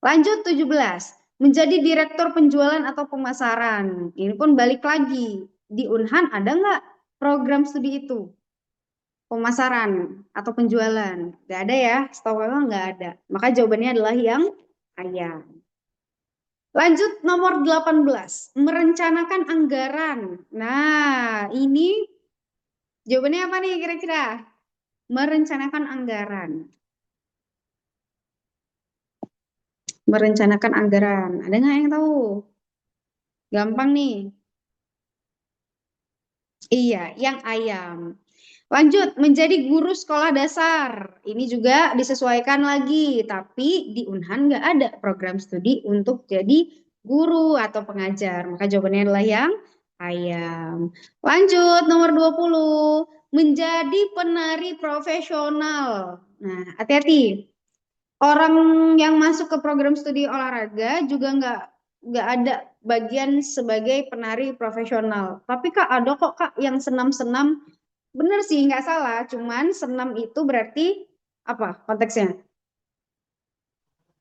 Lanjut 17, menjadi direktur penjualan atau pemasaran. Ini pun balik lagi. Di Unhan ada nggak program studi itu? Pemasaran atau penjualan. Nggak ada ya, setahu memang nggak ada. Maka jawabannya adalah yang ayam. Lanjut nomor 18, merencanakan anggaran. Nah, ini jawabannya apa nih kira-kira? Merencanakan anggaran. Merencanakan anggaran. Ada nggak yang tahu? Gampang nih. Iya, yang ayam. Lanjut, menjadi guru sekolah dasar. Ini juga disesuaikan lagi, tapi di Unhan nggak ada program studi untuk jadi guru atau pengajar. Maka jawabannya adalah yang ayam. Lanjut, nomor 20, menjadi penari profesional. Nah, hati-hati. Orang yang masuk ke program studi olahraga juga nggak ada bagian sebagai penari profesional. Tapi Kak, ada kok Kak yang senam-senam. Bener sih, nggak salah. Cuman senam itu berarti apa konteksnya?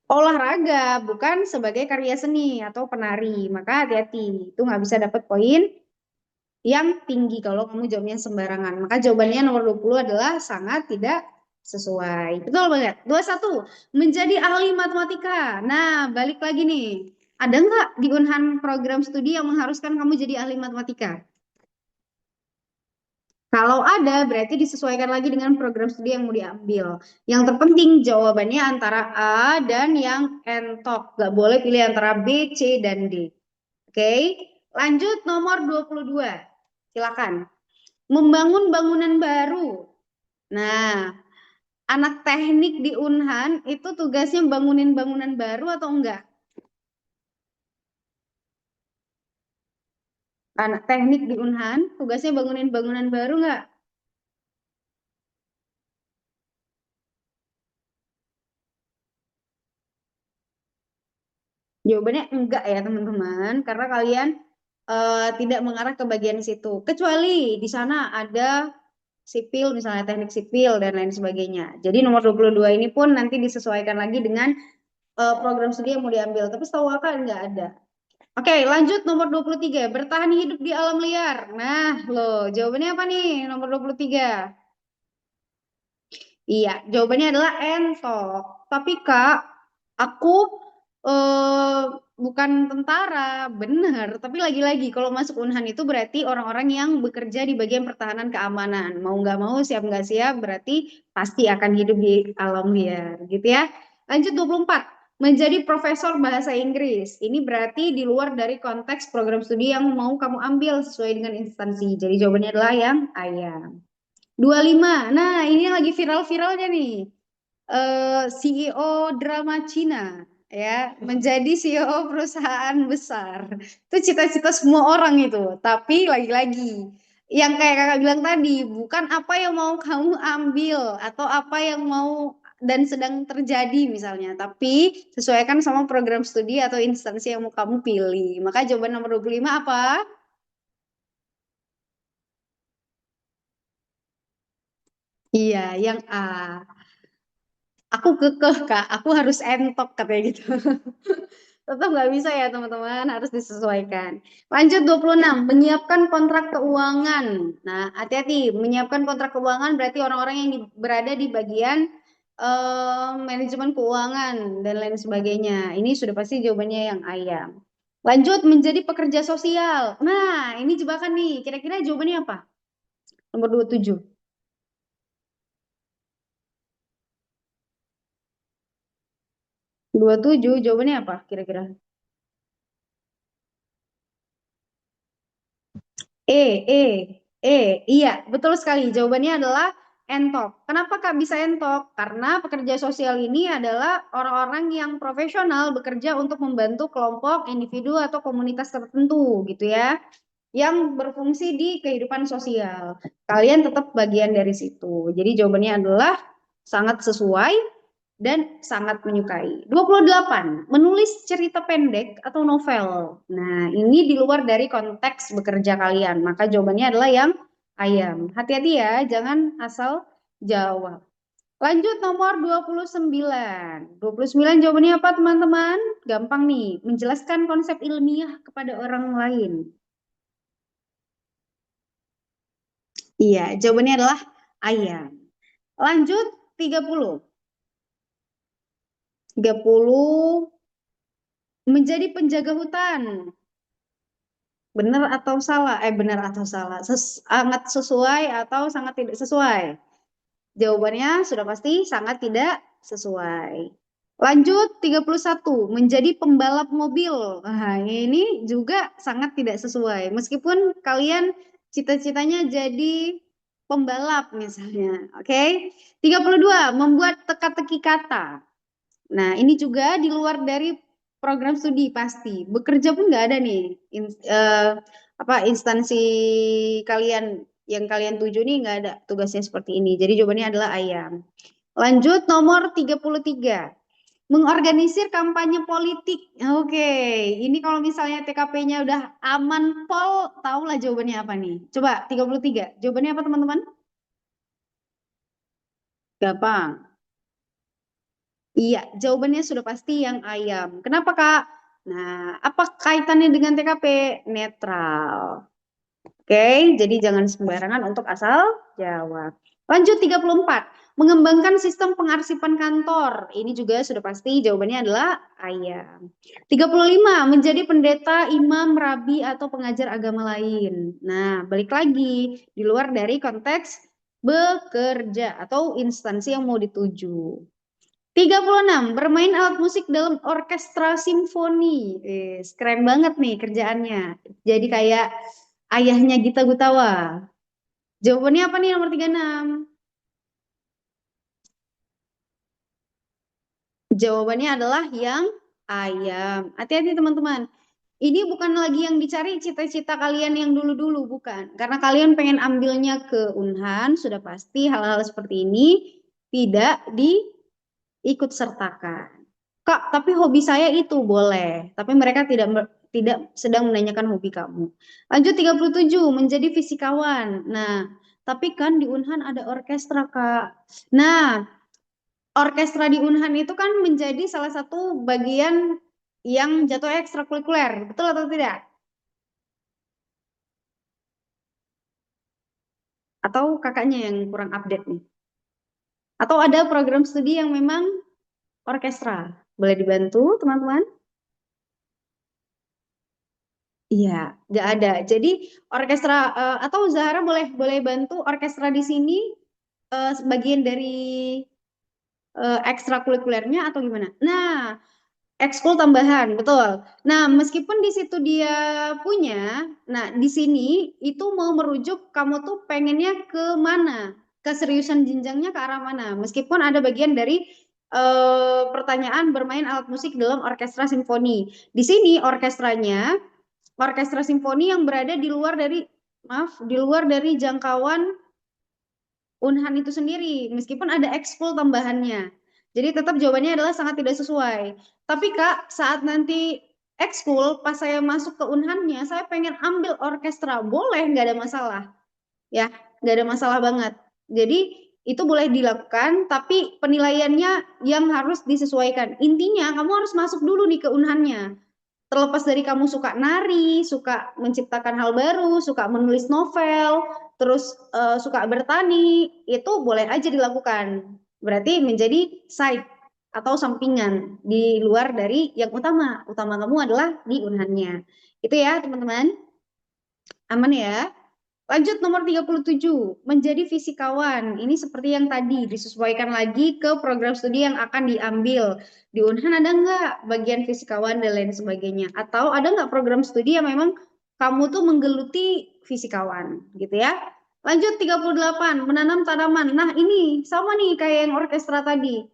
Olahraga, bukan sebagai karya seni atau penari. Maka hati-hati, itu nggak bisa dapat poin yang tinggi kalau kamu jawabnya sembarangan. Maka jawabannya nomor 20 adalah sangat tidak sesuai. Betul banget. 21, menjadi ahli matematika. Nah, balik lagi nih. Ada nggak di Unhan program studi yang mengharuskan kamu jadi ahli matematika? Kalau ada, berarti disesuaikan lagi dengan program studi yang mau diambil. Yang terpenting jawabannya antara A dan yang entok. Gak boleh pilih antara B, C, dan D. Oke, lanjut nomor 22. Silakan. Membangun bangunan baru. Nah, anak teknik di Unhan itu tugasnya bangunin bangunan baru atau enggak? Anak teknik di Unhan tugasnya bangunin bangunan baru enggak? Jawabannya enggak ya teman-teman, karena kalian tidak mengarah ke bagian situ. Kecuali di sana ada sipil, misalnya teknik sipil dan lain sebagainya. Jadi nomor 22 ini pun nanti disesuaikan lagi dengan program studi yang mau diambil. Tapi setahu kakak enggak ada. Oke, lanjut nomor 23, bertahan hidup di alam liar. Nah, loh, jawabannya apa nih? Nomor 23. Iya, jawabannya adalah entok. Tapi Kak, aku eh, bukan tentara, benar. Tapi lagi-lagi, kalau masuk Unhan itu berarti orang-orang yang bekerja di bagian pertahanan keamanan. Mau nggak mau, siap nggak siap, berarti pasti akan hidup di alam liar, gitu ya. Lanjut 24, menjadi profesor bahasa Inggris. Ini berarti di luar dari konteks program studi yang mau kamu ambil sesuai dengan instansi. Jadi jawabannya adalah yang ayam. 25. Nah, ini lagi viral-viralnya nih. CEO drama Cina ya, menjadi CEO perusahaan besar. Itu cita-cita semua orang itu. Tapi lagi-lagi yang kayak kakak bilang tadi, bukan apa yang mau kamu ambil atau apa yang mau dan sedang terjadi misalnya, tapi sesuaikan sama program studi atau instansi yang mau kamu pilih. Maka jawaban nomor 25 apa? Iya, yang A. Aku kekeh kak, aku harus entok katanya gitu. Tetap nggak bisa ya teman-teman, harus disesuaikan. Lanjut 26, menyiapkan kontrak keuangan. Nah, hati-hati, menyiapkan kontrak keuangan berarti orang-orang yang berada di bagian manajemen keuangan dan lain sebagainya. Ini sudah pasti jawabannya yang ayam. Lanjut menjadi pekerja sosial. Nah, ini jebakan nih. Kira-kira jawabannya apa? Nomor 27. 27 jawabannya apa kira-kira? E, iya, betul sekali. Jawabannya adalah entok. Kenapa Kak bisa entok? Karena pekerja sosial ini adalah orang-orang yang profesional bekerja untuk membantu kelompok, individu, atau komunitas tertentu gitu ya, yang berfungsi di kehidupan sosial. Kalian tetap bagian dari situ. Jadi jawabannya adalah sangat sesuai dan sangat menyukai. 28, menulis cerita pendek atau novel. Nah, ini di luar dari konteks bekerja kalian. Maka jawabannya adalah yang ayam. Hati-hati ya, jangan asal jawab. Lanjut nomor 29. 29 jawabannya apa teman-teman? Gampang nih, menjelaskan konsep ilmiah kepada orang lain. Iya, jawabannya adalah ayam. Lanjut 30. 30 menjadi penjaga hutan. Benar atau salah? Benar atau salah? Sangat sesuai atau sangat tidak sesuai? Jawabannya sudah pasti sangat tidak sesuai. Lanjut 31, menjadi pembalap mobil. Nah, ini juga sangat tidak sesuai. Meskipun kalian cita-citanya jadi pembalap misalnya. Oke. Okay? 32, membuat teka-teki kata. Nah, ini juga di luar dari program studi pasti. Bekerja pun nggak ada nih. Apa instansi kalian yang kalian tuju nih nggak ada tugasnya seperti ini. Jadi jawabannya adalah ayam. Lanjut nomor 33. Mengorganisir kampanye politik. Oke, ini kalau misalnya TKP-nya udah aman pol, tahulah jawabannya apa nih. Coba 33. Jawabannya apa teman-teman? Gampang. Iya, jawabannya sudah pasti yang ayam. Kenapa, Kak? Nah, apa kaitannya dengan TKP? Netral. Oke, jadi jangan sembarangan untuk asal jawab. Lanjut 34. Mengembangkan sistem pengarsipan kantor. Ini juga sudah pasti jawabannya adalah ayam. 35. Menjadi pendeta, imam, rabi, atau pengajar agama lain. Nah, balik lagi. Di luar dari konteks bekerja atau instansi yang mau dituju. 36, bermain alat musik dalam orkestra simfoni. Keren banget nih kerjaannya. Jadi kayak ayahnya Gita Gutawa. Jawabannya apa nih nomor 36? Jawabannya adalah yang ayam. Hati-hati teman-teman. Ini bukan lagi yang dicari cita-cita kalian yang dulu-dulu, bukan. Karena kalian pengen ambilnya ke Unhan, sudah pasti hal-hal seperti ini tidak diikut sertakan. Kak, tapi hobi saya itu boleh. Tapi mereka tidak sedang menanyakan hobi kamu. Lanjut 37, menjadi fisikawan. Nah, tapi kan di Unhan ada orkestra, Kak. Nah, orkestra di Unhan itu kan menjadi salah satu bagian yang jatuh ekstrakurikuler. Betul atau tidak? Atau kakaknya yang kurang update nih? Atau ada program studi yang memang orkestra? Boleh dibantu, teman-teman? Iya, nggak ada. Jadi orkestra atau Zahra boleh boleh bantu orkestra di sini sebagian dari ekstrakurikulernya atau gimana? Nah, ekskul tambahan, betul. Nah, meskipun di situ dia punya, nah di sini itu mau merujuk kamu tuh pengennya ke mana? Keseriusan jenjangnya ke arah mana? Meskipun ada bagian dari pertanyaan bermain alat musik dalam orkestra simfoni. Di sini orkestra simfoni yang berada di luar dari, maaf, di luar dari jangkauan Unhan itu sendiri, meskipun ada ekskul tambahannya. Jadi tetap jawabannya adalah sangat tidak sesuai. Tapi Kak, saat nanti ekskul, pas saya masuk ke Unhannya, saya pengen ambil orkestra, boleh, nggak ada masalah. Ya, nggak ada masalah banget. Jadi itu boleh dilakukan, tapi penilaiannya yang harus disesuaikan. Intinya kamu harus masuk dulu nih ke Unhannya. Terlepas dari kamu suka nari, suka menciptakan hal baru, suka menulis novel, terus suka bertani, itu boleh aja dilakukan. Berarti menjadi side. atau sampingan di luar dari yang utama. Utama kamu adalah di Unhannya. Itu ya, teman-teman. Aman ya? Lanjut nomor 37, menjadi fisikawan. Ini seperti yang tadi, disesuaikan lagi ke program studi yang akan diambil. Di Unhan ada nggak bagian fisikawan dan lain sebagainya? Atau ada nggak program studi yang memang kamu tuh menggeluti fisikawan gitu ya? Lanjut 38, menanam tanaman. Nah ini sama nih kayak yang orkestra tadi.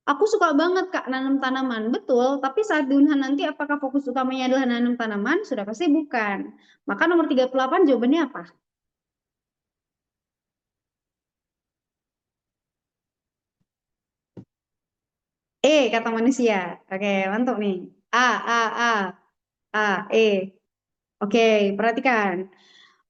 Aku suka banget Kak nanam tanaman, betul. Tapi saat di Unhan nanti apakah fokus utamanya adalah nanam tanaman? Sudah pasti bukan. Maka nomor 38 jawabannya apa? Kata manusia. Oke, mantap nih. A, A, A, A, E. Oke, perhatikan.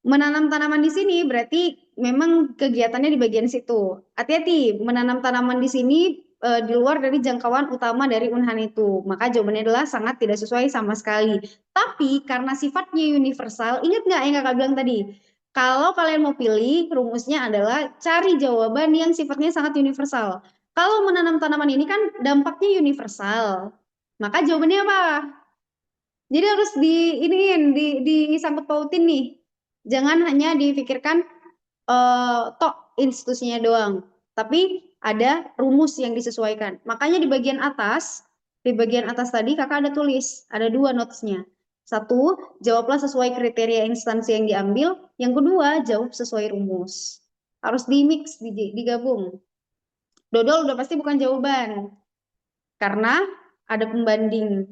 Menanam tanaman di sini berarti memang kegiatannya di bagian situ. Hati-hati, menanam tanaman di sini di luar dari jangkauan utama dari Unhan itu. Maka jawabannya adalah sangat tidak sesuai sama sekali. Tapi karena sifatnya universal, ingat nggak yang kakak bilang tadi? Kalau kalian mau pilih, rumusnya adalah cari jawaban yang sifatnya sangat universal. Kalau menanam tanaman ini kan dampaknya universal. Maka jawabannya apa? Jadi harus disangkut pautin nih. Jangan hanya difikirkan tok institusinya doang, tapi ada rumus yang disesuaikan. Makanya di bagian atas tadi kakak ada tulis, ada dua notesnya. Satu, jawablah sesuai kriteria instansi yang diambil. Yang kedua, jawab sesuai rumus. Harus digabung. Dodol udah pasti bukan jawaban, karena ada pembanding.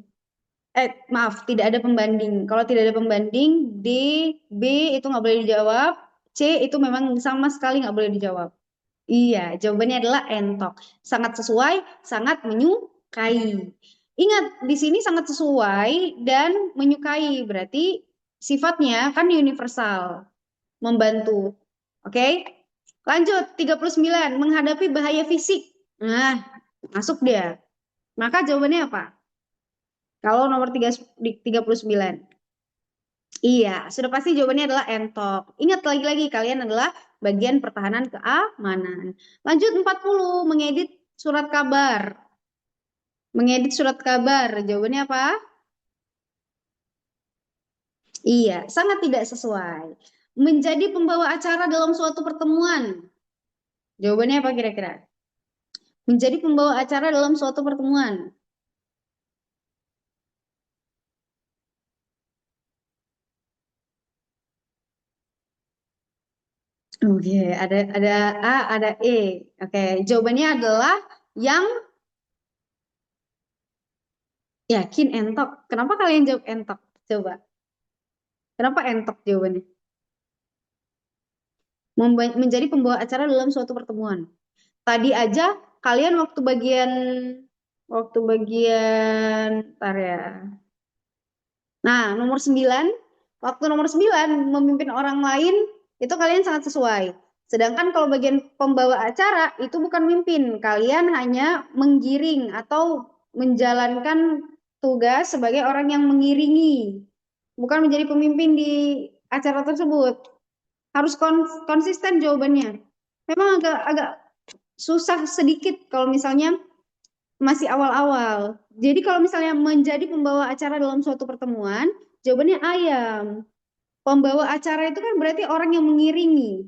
Maaf, tidak ada pembanding. Kalau tidak ada pembanding, D, B itu nggak boleh dijawab, C itu memang sama sekali nggak boleh dijawab. Iya, jawabannya adalah entok. Sangat sesuai, sangat menyukai. Ingat, di sini sangat sesuai dan menyukai. Berarti sifatnya kan universal, membantu. Oke? Lanjut, 39, menghadapi bahaya fisik. Nah, masuk dia. Maka jawabannya apa? Kalau nomor 39. Iya, sudah pasti jawabannya adalah entok. Ingat lagi-lagi, kalian adalah bagian pertahanan keamanan. Lanjut 40, mengedit surat kabar. Mengedit surat kabar, jawabannya apa? Iya, sangat tidak sesuai. Menjadi pembawa acara dalam suatu pertemuan. Jawabannya apa kira-kira? Menjadi pembawa acara dalam suatu pertemuan. Oke, ada A, ada E. Oke, jawabannya adalah yang yakin entok. Kenapa kalian jawab entok? Coba. Kenapa entok jawabannya? Menjadi pembawa acara dalam suatu pertemuan. Tadi aja kalian waktu bagian ntar ya. Nah, waktu nomor 9 memimpin orang lain itu kalian sangat sesuai. Sedangkan kalau bagian pembawa acara itu bukan mimpin, kalian hanya menggiring atau menjalankan tugas sebagai orang yang mengiringi, bukan menjadi pemimpin di acara tersebut. Harus konsisten jawabannya. Memang agak agak susah sedikit kalau misalnya masih awal-awal. Jadi kalau misalnya menjadi pembawa acara dalam suatu pertemuan, jawabannya ayam. Pembawa acara itu kan berarti orang yang mengiringi.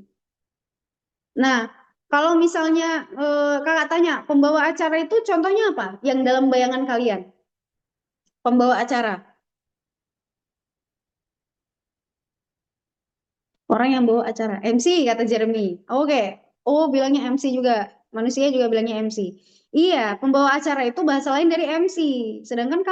Nah, kalau misalnya kakak tanya, pembawa acara itu contohnya apa? Yang dalam bayangan kalian, pembawa acara, orang yang bawa acara, MC kata Jeremy. Oke, oh bilangnya MC juga, manusia juga bilangnya MC. Iya, pembawa acara itu bahasa lain dari MC. Sedangkan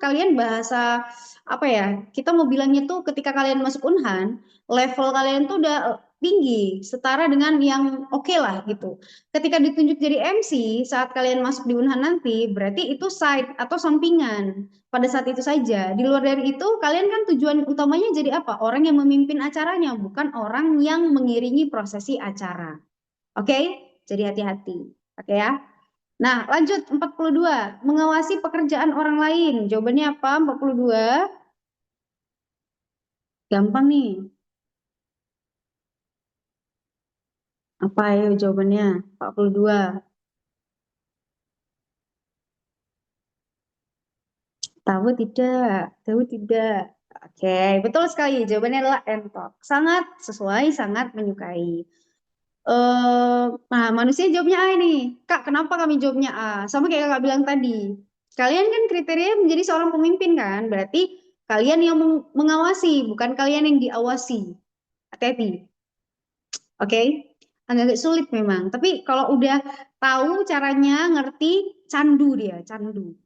kalian bahasa apa ya? Kita mau bilangnya tuh ketika kalian masuk Unhan, level kalian tuh udah tinggi, setara dengan yang oke lah gitu. Ketika ditunjuk jadi MC saat kalian masuk di Unhan nanti, berarti itu side atau sampingan pada saat itu saja. Di luar dari itu, kalian kan tujuan utamanya jadi apa? Orang yang memimpin acaranya, bukan orang yang mengiringi prosesi acara. Oke? Jadi hati-hati. Oke ya? Nah, lanjut 42. Mengawasi pekerjaan orang lain. Jawabannya apa? 42. Gampang nih. Apa ya jawabannya? 42. Tahu tidak? Tahu tidak? Oke, betul sekali. Jawabannya adalah entok. Sangat sesuai, sangat menyukai. Nah, manusia jawabnya A ini. Kak, kenapa kami jawabnya A? Sama kayak kakak bilang tadi. Kalian kan kriterianya menjadi seorang pemimpin kan? Berarti kalian yang mengawasi, bukan kalian yang diawasi. Hati-hati. Oke? Agak-agak sulit memang. Tapi kalau udah tahu caranya, ngerti, candu dia, candu.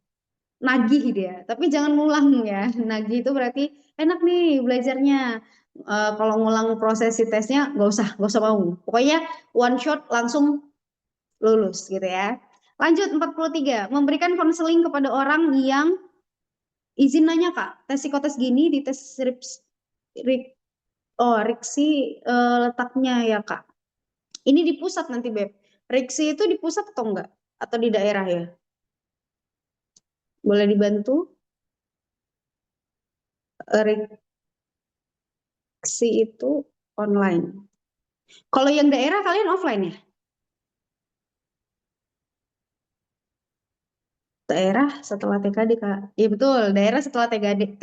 Nagih dia. Tapi jangan ngulang ya. Nagih itu berarti enak nih belajarnya. Kalau ngulang prosesi tesnya, nggak usah mau. Pokoknya one shot langsung lulus gitu ya. Lanjut 43, memberikan konseling kepada orang yang izin nanya Kak, tes psikotes gini di tes rik, Riksi letaknya ya Kak. Ini di pusat nanti Beb. Riksi itu di pusat atau enggak? Atau di daerah ya? Boleh dibantu? Riksi itu online. Kalau yang daerah kalian offline ya? Daerah setelah TKD Kak. Iya betul, daerah setelah TKD,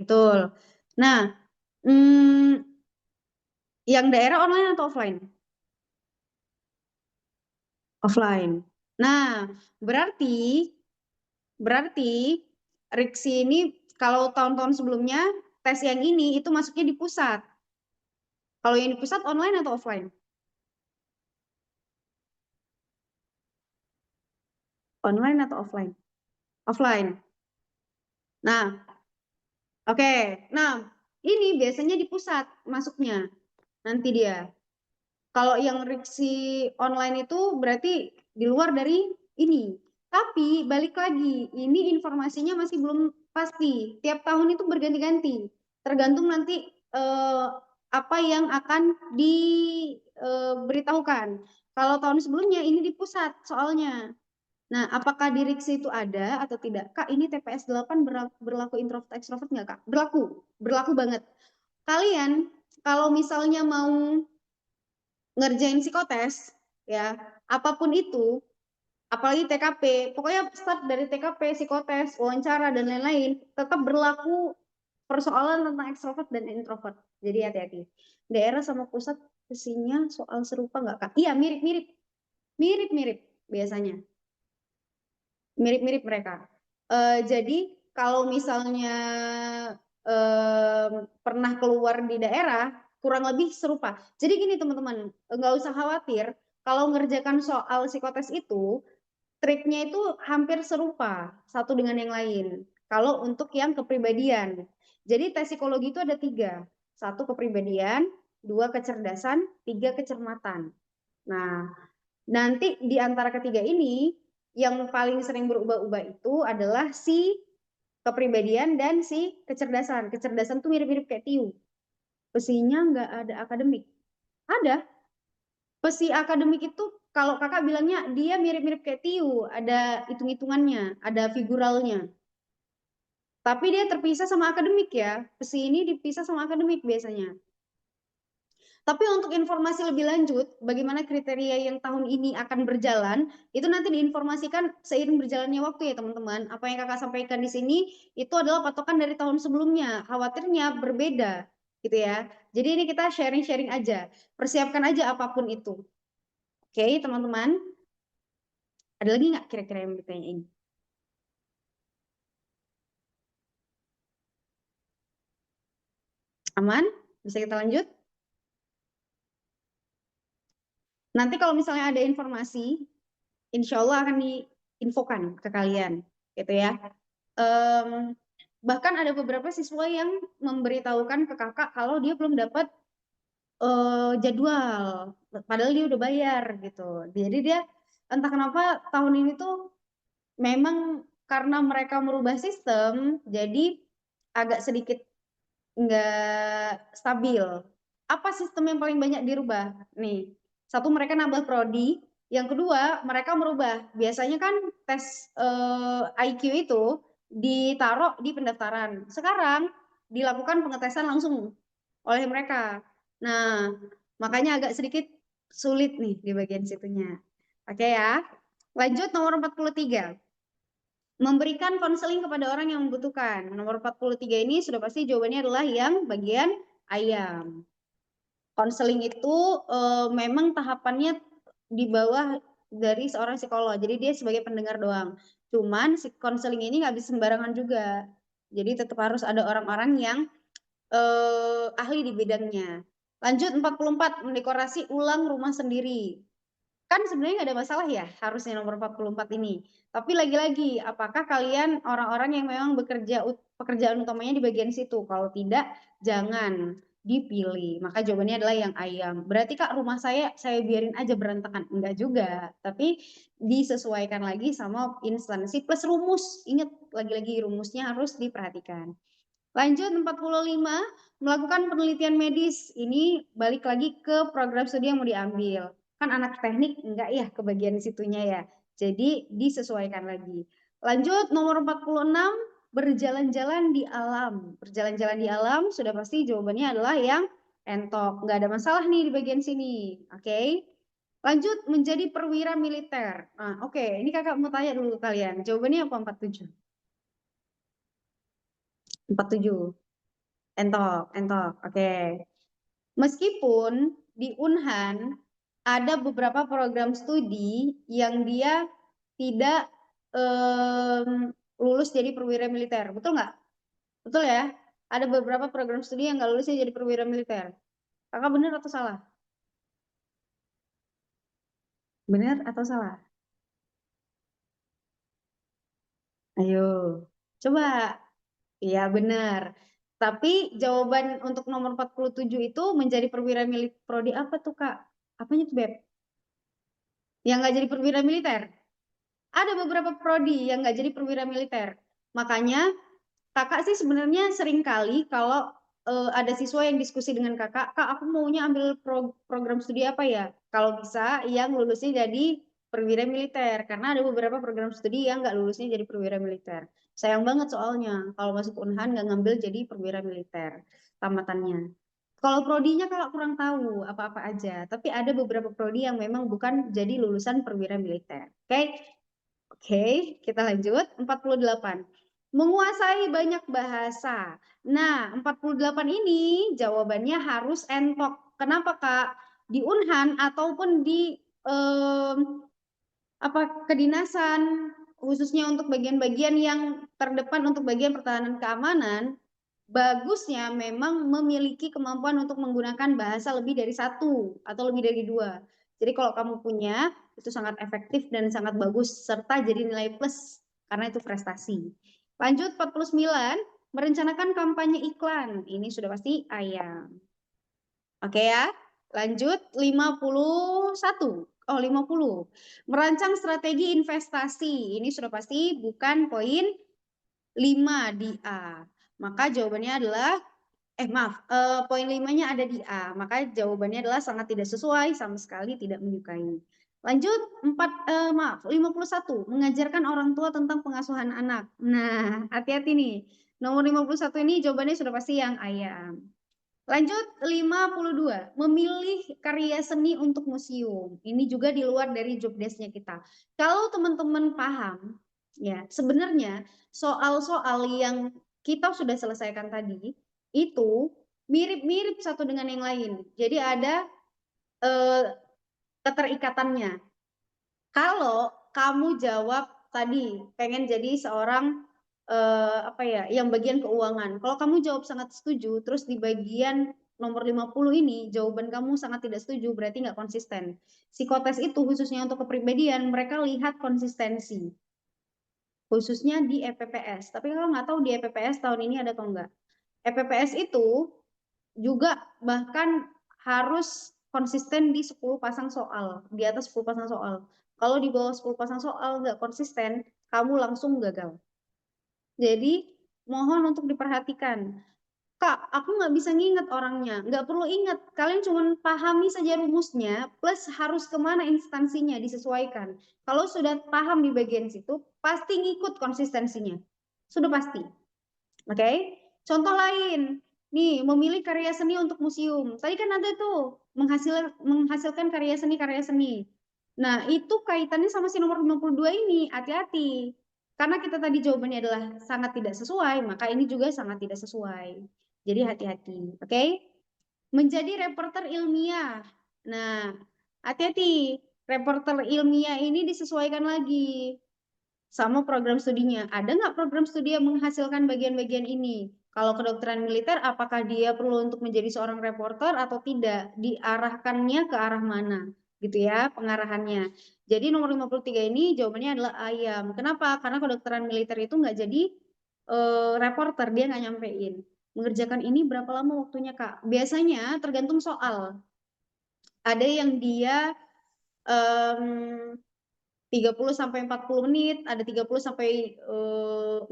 betul. Nah, hmm, yang daerah online atau offline? Offline. Nah, berarti berarti Riksi ini kalau tahun-tahun sebelumnya tes yang ini itu masuknya di pusat. Kalau yang di pusat online atau offline? Online atau offline? Offline. Nah, oke. Nah, ini biasanya di pusat masuknya. Nanti dia. Kalau yang Riksi online itu berarti di luar dari ini. Tapi balik lagi, ini informasinya masih belum pasti. Tiap tahun itu berganti-ganti. Tergantung nanti eh, apa yang akan diberitahukan. Kalau tahun sebelumnya ini di pusat soalnya. Nah, apakah di Riksi itu ada atau tidak? Kak, ini TPS 8 berlaku introvert extrovert nggak, Kak? Berlaku, berlaku banget. Kalian kalau misalnya mau ngerjain psikotes, ya, apapun itu, apalagi TKP, pokoknya start dari TKP, psikotes, wawancara, dan lain-lain, tetap berlaku persoalan tentang ekstrovert dan introvert. Jadi hati-hati. Daerah sama pusat isinya soal serupa nggak, Kak? Iya, mirip-mirip. Mirip-mirip biasanya. Mirip-mirip mereka. Jadi kalau misalnya pernah keluar di daerah, kurang lebih serupa. Jadi gini teman-teman, nggak usah khawatir kalau ngerjakan soal psikotes itu, triknya itu hampir serupa satu dengan yang lain. Kalau untuk yang kepribadian, jadi tes psikologi itu ada tiga, satu kepribadian, dua kecerdasan, tiga kecermatan. Nah, nanti di antara ketiga ini, yang paling sering berubah-ubah itu adalah si kepribadian dan si kecerdasan. Kecerdasan tuh mirip-mirip kayak Tiu. Pesinya nggak ada akademik. Ada. Pesi akademik itu kalau kakak bilangnya dia mirip-mirip kayak Tiu. Ada hitung-hitungannya, ada figuralnya. Tapi dia terpisah sama akademik ya. Pesi ini dipisah sama akademik biasanya. Tapi untuk informasi lebih lanjut, bagaimana kriteria yang tahun ini akan berjalan, itu nanti diinformasikan seiring berjalannya waktu ya teman-teman. Apa yang kakak sampaikan di sini, itu adalah patokan dari tahun sebelumnya. Khawatirnya berbeda, gitu ya. Jadi ini kita sharing-sharing aja. Persiapkan aja apapun itu. Oke, teman-teman. Ada lagi nggak kira-kira yang ditanyain? Aman? Bisa kita lanjut? Nanti kalau misalnya ada informasi, insya Allah akan diinfokan ke kalian, gitu ya. Um, Bahkan ada beberapa siswa yang memberitahukan ke kakak kalau dia belum dapat jadwal, padahal dia udah bayar gitu. Jadi dia entah kenapa tahun ini tuh memang karena mereka merubah sistem, jadi agak sedikit nggak stabil. Apa sistem yang paling banyak dirubah? Nih, satu mereka nambah prodi, yang kedua mereka merubah. Biasanya kan tes IQ itu ditaruh di pendaftaran. Sekarang dilakukan pengetesan langsung oleh mereka. Nah, makanya agak sedikit sulit nih di bagian situnya. Oke ya. Lanjut nomor 43. Memberikan konseling kepada orang yang membutuhkan. Nomor 43 ini sudah pasti jawabannya adalah yang bagian ayam. Konseling itu memang tahapannya di bawah dari seorang psikolog. Jadi dia sebagai pendengar doang. Cuman si konseling ini nggak bisa sembarangan juga. Jadi tetap harus ada orang-orang yang ahli di bidangnya. Lanjut 44, mendekorasi ulang rumah sendiri. Kan sebenarnya nggak ada masalah ya harusnya nomor 44 ini. Tapi lagi-lagi, apakah kalian orang-orang yang memang bekerja pekerjaan utamanya di bagian situ? Kalau tidak, jangan dipilih. Maka jawabannya adalah yang ayam. Berarti Kak, rumah saya biarin aja berantakan. Enggak juga. Tapi disesuaikan lagi sama instansi plus rumus. Ingat, lagi-lagi rumusnya harus diperhatikan. Lanjut 45, melakukan penelitian medis. Ini balik lagi ke program studi yang mau diambil. Kan anak teknik enggak ya ke bagian situnya ya. Jadi disesuaikan lagi. Lanjut nomor 46, berjalan-jalan di alam. Berjalan-jalan di alam sudah pasti jawabannya adalah yang entok. Enggak ada masalah nih di bagian sini. Oke. Lanjut menjadi perwira militer. Nah, oke. Ini kakak mau tanya dulu ke kalian. Jawabannya apa 47? 47. Entok, entok. Oke. Meskipun di Unhan ada beberapa program studi yang dia tidak lulus jadi perwira militer, betul nggak? Betul ya? Ada beberapa program studi yang nggak lulusnya jadi perwira militer. Kakak benar atau salah? Benar atau salah? Ayo, coba. Iya, benar. Tapi jawaban untuk nomor 47 itu menjadi perwira militer prodi apa tuh, Kak? Apanya tuh, Beb? Yang nggak jadi perwira militer? Ada beberapa prodi yang nggak jadi perwira militer. Makanya kakak sih sebenarnya sering kali kalau ada siswa yang diskusi dengan kakak, kak aku maunya ambil program studi apa ya? Kalau bisa yang lulusnya jadi perwira militer, karena ada beberapa program studi yang nggak lulusnya jadi perwira militer. Sayang banget soalnya kalau masuk Unhan nggak ngambil jadi perwira militer tamatannya. Kalau prodinya kakak kurang tahu apa-apa aja, tapi ada beberapa prodi yang memang bukan jadi lulusan perwira militer. Oke, Oke, kita lanjut. 48. Menguasai banyak bahasa. Nah, 48 ini jawabannya harus entok. Kenapa, Kak? Di Unhan ataupun di kedinasan, khususnya untuk bagian-bagian yang terdepan untuk bagian pertahanan keamanan, bagusnya memang memiliki kemampuan untuk menggunakan bahasa lebih dari satu atau lebih dari dua. Jadi kalau kamu punya, itu sangat efektif dan sangat bagus, serta jadi nilai plus, karena itu prestasi. Lanjut 49, merencanakan kampanye iklan. Ini sudah pasti ayam. Oke ya, lanjut 51. Oh, 50. Merancang strategi investasi. Ini sudah pasti bukan poin 5 di A. Maka jawabannya adalah poin 5-nya ada di A. Maka jawabannya adalah sangat tidak sesuai, sama sekali tidak menyukai. Lanjut 51. Mengajarkan orang tua tentang pengasuhan anak. Nah, hati-hati nih. Nomor 51 ini jawabannya sudah pasti yang ayam. Lanjut 52. Memilih karya seni untuk museum. Ini juga di luar dari job desk-nya kita. Kalau teman-teman paham, ya sebenarnya soal-soal yang kita sudah selesaikan tadi itu mirip-mirip satu dengan yang lain. Jadi ada keterikatannya. Kalau kamu jawab tadi pengen jadi seorang yang bagian keuangan. Kalau kamu jawab sangat setuju, terus di bagian nomor 50 ini jawaban kamu sangat tidak setuju, berarti nggak konsisten. Psikotes itu khususnya untuk kepribadian, mereka lihat konsistensi. Khususnya di EPPS. Tapi kalau nggak tahu di EPPS tahun ini ada atau enggak. EPPS itu juga bahkan harus konsisten di 10 pasang soal, di atas 10 pasang soal. Kalau di bawah 10 pasang soal nggak konsisten, kamu langsung gagal. Jadi mohon untuk diperhatikan. Kak, aku nggak bisa nginget orangnya. Nggak perlu inget. Kalian cuma pahami saja rumusnya, plus harus kemana instansinya disesuaikan. Kalau sudah paham di bagian situ, pasti ngikut konsistensinya. Sudah pasti. Oke? Contoh lain. Nih, memilih karya seni untuk museum. Tadi kan ada tuh, menghasilkan karya seni. Nah, itu kaitannya sama si nomor 52 ini. Hati-hati. Karena kita tadi jawabannya adalah sangat tidak sesuai, maka ini juga sangat tidak sesuai. Jadi hati-hati, oke? Menjadi reporter ilmiah. Nah, hati-hati. Reporter ilmiah ini disesuaikan lagi sama program studinya. Ada nggak program studi yang menghasilkan bagian-bagian ini? Kalau kedokteran militer, apakah dia perlu untuk menjadi seorang reporter atau tidak? Diarahkannya ke arah mana? Gitu ya, pengarahannya. Jadi nomor 53 ini jawabannya adalah ayam. Kenapa? Karena kedokteran militer itu nggak jadi reporter, dia nggak nyampein. Mengerjakan ini berapa lama waktunya, Kak? Biasanya tergantung soal. Ada yang dia em, 30 sampai 40 menit, ada 30 sampai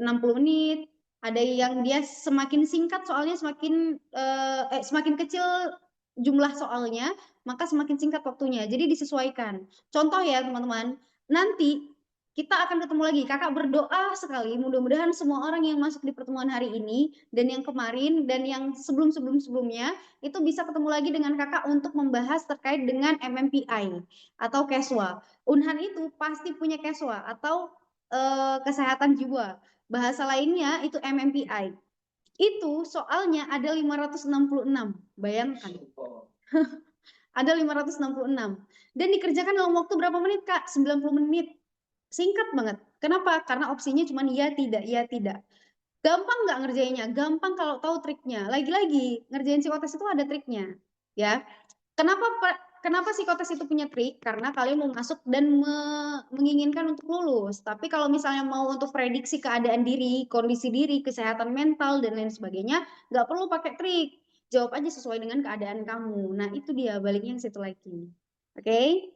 60 menit, ada yang dia semakin singkat soalnya semakin kecil jumlah soalnya, maka semakin singkat waktunya. Jadi disesuaikan. Contoh ya, teman-teman. Nanti kita akan ketemu lagi. Kakak berdoa sekali, mudah-mudahan semua orang yang masuk di pertemuan hari ini dan yang kemarin dan yang sebelum-sebelum-sebelumnya itu bisa ketemu lagi dengan Kakak untuk membahas terkait dengan MMPI atau Keswa. Unhan itu pasti punya Keswa atau kesehatan jiwa. Bahasa lainnya itu MMPI. Itu soalnya ada 566. Bayangkan. Ada 566. Dan dikerjakan dalam waktu berapa menit, Kak? 90 menit. Singkat banget. Kenapa? Karena opsinya cuma ya tidak, ya tidak. Gampang nggak ngerjainnya? Gampang kalau tahu triknya. Lagi-lagi, ngerjain psikotes itu ada triknya. Ya, Kenapa kenapa psikotes itu punya trik? Karena kalian mau masuk dan menginginkan untuk lulus. Tapi kalau misalnya mau untuk prediksi keadaan diri, kondisi diri, kesehatan mental dan lain sebagainya, nggak perlu pakai trik. Jawab aja sesuai dengan keadaan kamu. Nah, itu dia baliknya yang situ lagi. Oke?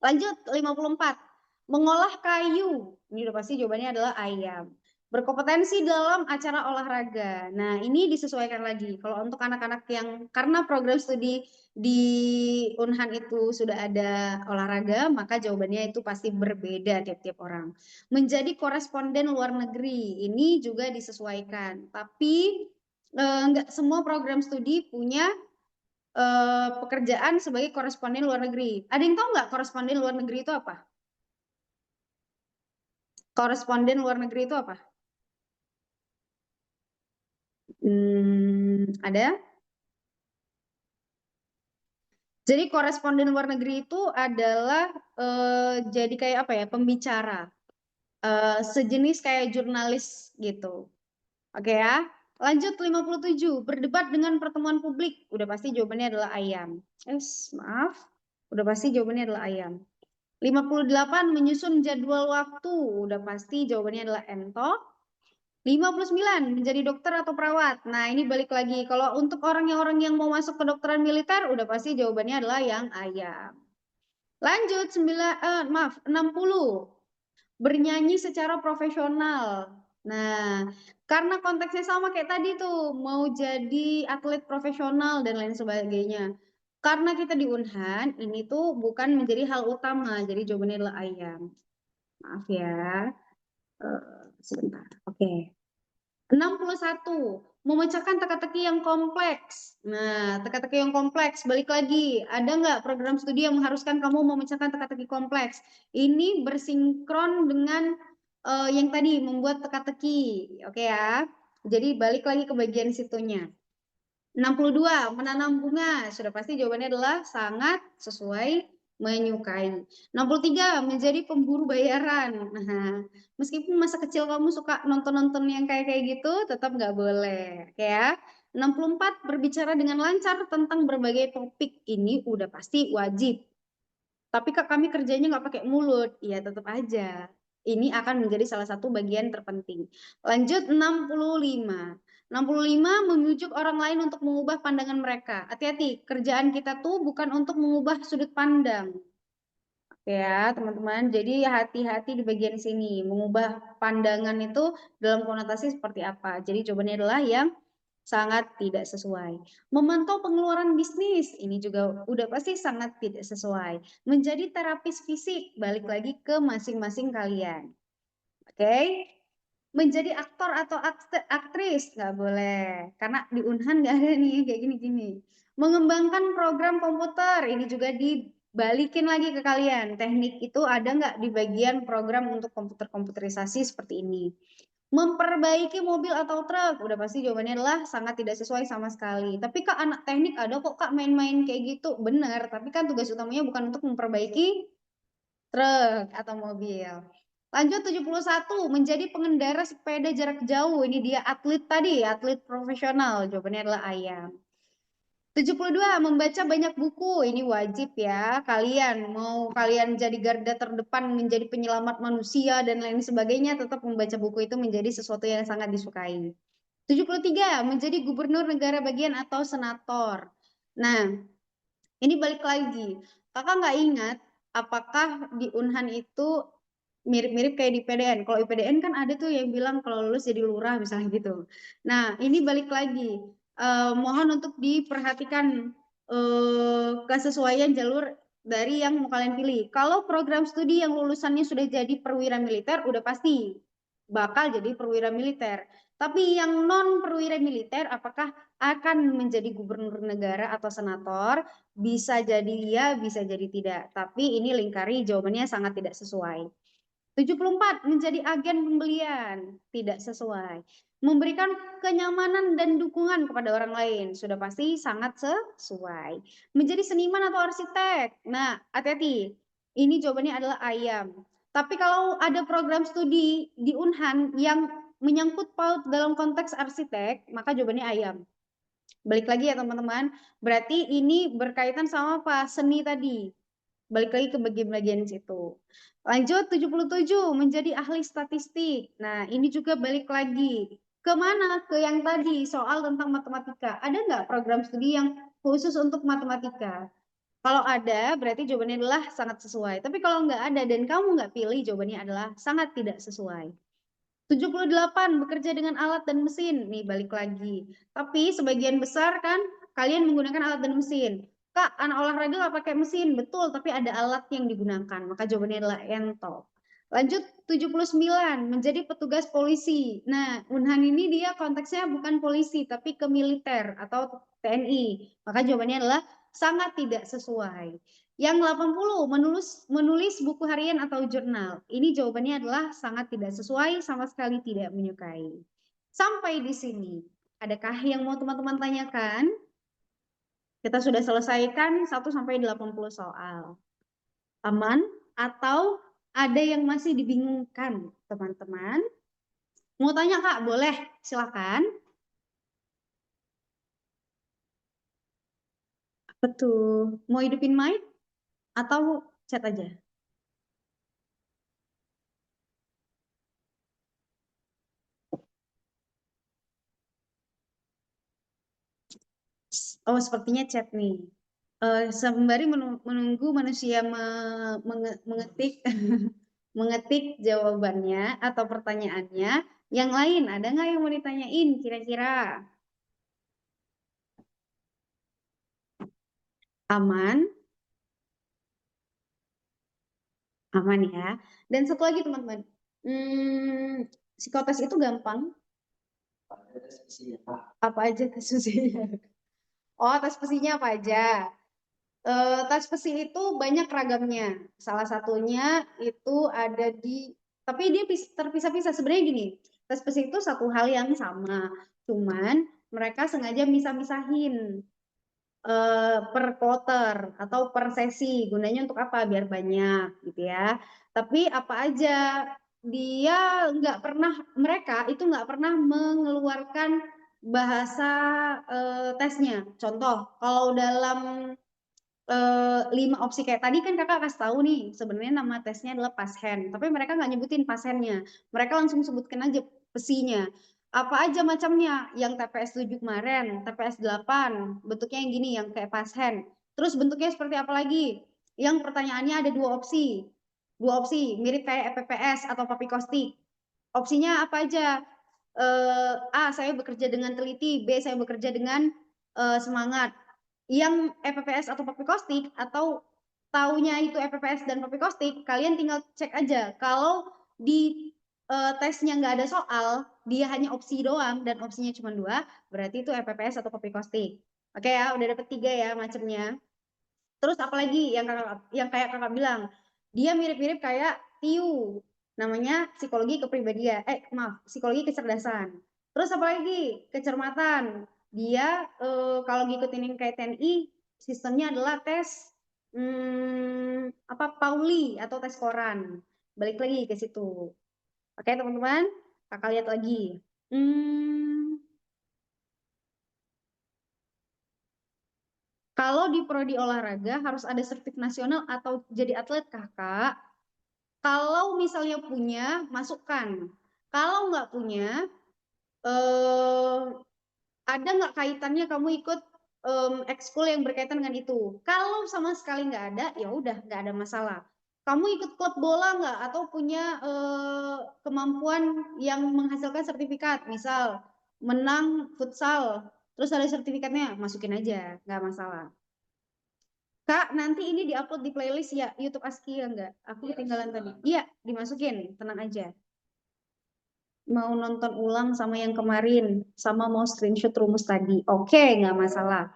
Lanjut 54. Mengolah kayu. Ini udah pasti jawabannya adalah ayam. Berkompetensi dalam acara olahraga. Nah, ini disesuaikan lagi. Kalau untuk anak-anak yang karena program studi di Unhan itu sudah ada olahraga, maka jawabannya itu pasti berbeda tiap-tiap orang. Menjadi koresponden luar negeri. Ini juga disesuaikan. Tapi enggak semua program studi punya pekerjaan sebagai koresponden luar negeri. Ada yang tahu nggak koresponden luar negeri itu apa? Koresponden luar negeri itu apa? Ada? Jadi koresponden luar negeri itu adalah jadi kayak apa ya? Pembicara. Sejenis kayak jurnalis gitu. Oke ya. Lanjut 57. Berdebat dengan pertemuan publik. Udah pasti jawabannya adalah ayam. Maaf. Udah pasti jawabannya adalah ayam. 58 menyusun jadwal waktu. Udah pasti jawabannya adalah ento. 59 menjadi dokter atau perawat. Nah, ini balik lagi. Kalau untuk orang yang mau masuk ke kedokteran militer, udah pasti jawabannya adalah yang ayam. Lanjut 60. Bernyanyi secara profesional. Nah, karena konteksnya sama kayak tadi tuh, mau jadi atlet profesional dan lain sebagainya. Karena kita di Unhan, ini tuh bukan menjadi hal utama. Jadi jawabannya adalah ayam. Maaf ya. Sebentar. Oke. 61. Memecahkan teka-teki yang kompleks. Nah, teka-teki yang kompleks, balik lagi. Ada nggak program studi yang mengharuskan kamu memecahkan teka-teki kompleks? Ini bersinkron dengan yang tadi, membuat teka-teki. Oke ya. Jadi balik lagi ke bagian situnya. 62, menanam bunga. Sudah pasti jawabannya adalah sangat sesuai menyukai. 63, menjadi pemburu bayaran. Nah, meskipun masa kecil kamu suka nonton-nonton yang kayak gitu, tetap nggak boleh. Ya. 64, berbicara dengan lancar tentang berbagai topik. Ini udah pasti wajib. Tapi Kak, kami kerjanya nggak pakai mulut. Ya, tetap aja. Ini akan menjadi salah satu bagian terpenting. Lanjut 65. 65 membujuk orang lain untuk mengubah pandangan mereka. Hati-hati, kerjaan kita tuh bukan untuk mengubah sudut pandang. Oke ya, teman-teman. Jadi hati-hati di bagian sini. Mengubah pandangan itu dalam konotasi seperti apa. Jadi jawabannya adalah yang sangat tidak sesuai. Memantau pengeluaran bisnis, ini juga udah pasti sangat tidak sesuai. Menjadi terapis fisik, balik lagi ke masing-masing kalian. Oke? Menjadi aktor atau aktris, nggak boleh. Karena di Unhan nggak ada nih kayak gini-gini. Mengembangkan program komputer, ini juga balikin lagi ke kalian. Teknik itu ada nggak di bagian program untuk komputerisasi seperti ini? Memperbaiki mobil atau truk, udah pasti jawabannya adalah sangat tidak sesuai sama sekali. Tapi Kak, anak teknik ada kok Kak main-main kayak gitu. Benar, tapi kan tugas utamanya bukan untuk memperbaiki truk atau mobil. Lanjut 71, menjadi pengendara sepeda jarak jauh. Ini dia atlet tadi, atlet profesional. Jawabannya adalah ayam. 72, membaca banyak buku. Ini wajib ya. Kalian mau kalian jadi garda terdepan, menjadi penyelamat manusia dan lain sebagainya, tetap membaca buku itu menjadi sesuatu yang sangat disukai. 73, menjadi gubernur negara bagian atau senator. Nah, ini balik lagi. Kakak nggak ingat apakah di Unhan itu mirip-mirip kayak di PDN. Kalau di PDN kan ada tuh yang bilang kalau lulus jadi lurah misalnya gitu. Nah, ini balik lagi. Mohon untuk diperhatikan kesesuaian jalur dari yang mau kalian pilih. Kalau program studi yang lulusannya sudah jadi perwira militer, udah pasti bakal jadi perwira militer. Tapi yang non perwira militer, apakah akan menjadi gubernur negara atau senator? Bisa jadi iya, bisa jadi tidak. Tapi ini lingkari jawabannya sangat tidak sesuai. 74, menjadi agen pembelian. Tidak sesuai. Memberikan kenyamanan dan dukungan kepada orang lain. Sudah pasti sangat sesuai. Menjadi seniman atau arsitek. Nah, hati-hati. Ini jawabannya adalah ayam. Tapi kalau ada program studi di Unhan yang menyangkut paut dalam konteks arsitek, maka jawabannya ayam. Balik lagi ya teman-teman. Berarti ini berkaitan sama apa? Seni tadi. Balik lagi ke bagian-bagian situ. Lanjut 77, menjadi ahli statistik. Nah, ini juga balik lagi. Kemana? Ke yang tadi, soal tentang matematika. Ada nggak program studi yang khusus untuk matematika? Kalau ada, berarti jawabannya adalah sangat sesuai. Tapi kalau nggak ada dan kamu nggak pilih, jawabannya adalah sangat tidak sesuai. 78, bekerja dengan alat dan mesin. Nih, balik lagi. Tapi sebagian besar kan kalian menggunakan alat dan mesin. Kak, anak olahraga nggak pakai mesin. Betul, tapi ada alat yang digunakan. Maka jawabannya adalah ento. Lanjut 79, menjadi petugas polisi. Nah, Unhan ini dia konteksnya bukan polisi, tapi ke militer atau TNI. Maka jawabannya adalah sangat tidak sesuai. Yang 80, menulis buku harian atau jurnal. Ini jawabannya adalah sangat tidak sesuai, sama sekali tidak menyukai. Sampai di sini. Adakah yang mau teman-teman tanyakan? Kita sudah selesaikan 1 sampai 80 soal. Aman? Atau ada yang masih dibingungkan, teman-teman? Mau tanya, Kak? Boleh, silakan. Betul. Mau hidupin mic atau chat aja? Oh, sepertinya chat nih. Sembari menunggu manusia mengetik mengetik jawabannya atau pertanyaannya, yang lain ada nggak yang mau ditanyain kira-kira? Aman? Aman ya. Dan satu lagi teman-teman, psikotes itu gampang. Apa aja tes psinya? Oh, tes psinya apa aja? Tas besi itu banyak ragamnya. Salah satunya itu ada di, tapi dia terpisah-pisah. Sebenarnya gini, tas besi itu satu hal yang sama. Cuman mereka sengaja misah-misahin per kloter atau per sesi. Gunanya untuk apa? Biar banyak gitu ya. Tapi apa aja, dia nggak pernah, mereka itu nggak pernah mengeluarkan bahasa tesnya. Contoh, kalau dalam 5 opsi kayak tadi kan kakak kasih tahu nih sebenarnya nama tesnya adalah pashen, tapi mereka nggak nyebutin pashennya, mereka langsung sebutkan aja pesinya apa aja macamnya, yang TPS 7 kemarin, TPS 8 bentuknya yang gini, yang kayak pashen, terus bentuknya seperti apa lagi, yang pertanyaannya ada dua opsi mirip kayak EPPS atau Papi Kostik. Opsinya apa aja? A, saya bekerja dengan teliti. B, saya bekerja dengan semangat. Yang EPPS atau Papi Kostik, atau taunya itu EPPS dan Papi Kostik, kalian tinggal cek aja. Kalau di tesnya nggak ada soal, dia hanya opsi doang, dan opsinya cuma dua, berarti itu EPPS atau Papi Kostik. Oke ya, udah dapet 3 ya macamnya. Terus apalagi yang kayak kakak bilang, dia mirip-mirip kayak Tiu, namanya psikologi kepribadian. Maaf, psikologi kecerdasan. Terus apalagi kecermatan. Dia kalau ngikutin yang kayak TNI, sistemnya adalah tes apa Pauli atau tes koran. Balik lagi ke situ. Oke teman-teman, kakak lihat lagi. Kalau di prodi olahraga harus ada sertif nasional atau jadi atlet kakak. Kalau misalnya punya, masukkan. Kalau nggak punya, eh, ada nggak kaitannya kamu ikut ekskul yang berkaitan dengan itu? Kalau sama sekali nggak ada, ya udah nggak ada masalah. Kamu ikut klub bola nggak atau punya kemampuan yang menghasilkan sertifikat, misal menang futsal, terus ada sertifikatnya, masukin aja, nggak masalah. Kak, nanti ini diupload di playlist ya YouTube Askia enggak? Aku ketinggalan tadi. Iya, dimasukin, tenang aja. Mau nonton ulang sama yang kemarin, sama mau screenshot rumus tadi. Oke, nggak masalah.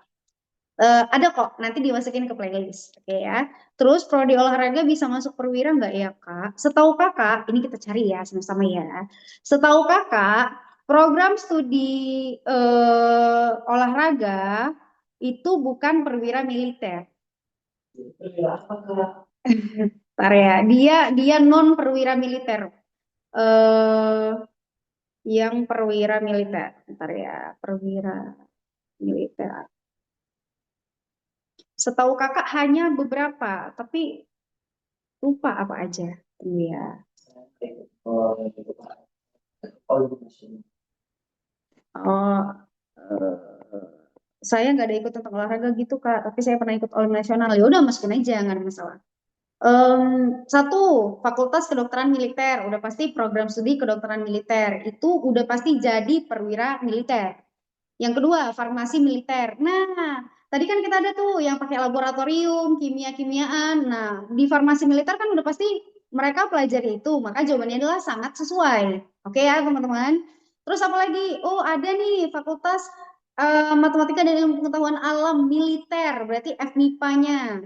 Ada kok, nanti dimasukin ke playlist. Oke ya. Terus prodi olahraga bisa masuk perwira nggak ya Kak? Setahu kakak, ini kita cari ya sama-sama ya. Setahu kakak, program studi olahraga itu bukan perwira militer. Bentar ya, dia non perwira militer. Eh yang perwira militer. Bentar ya, perwira militer. Setahu kakak hanya beberapa, tapi lupa apa aja. Iya. Oh, eh, saya nggak ada ikut tentang olahraga gitu kak, tapi saya pernah ikut olim nasional. Ya udah masukin aja, nggak ada masalah. Satu, Fakultas Kedokteran Militer, udah pasti program studi kedokteran militer. Itu udah pasti jadi perwira militer. Yang kedua, farmasi militer. Nah, tadi kan kita ada tuh yang pakai laboratorium, kimia-kimiaan. Nah, di farmasi militer kan udah pasti mereka pelajari itu, maka jawabannya adalah sangat sesuai. Oke ya, teman-teman. Terus apa lagi? Oh, ada nih Fakultas Matematika dan Ilmu Pengetahuan Alam Militer, berarti FMIPA-nya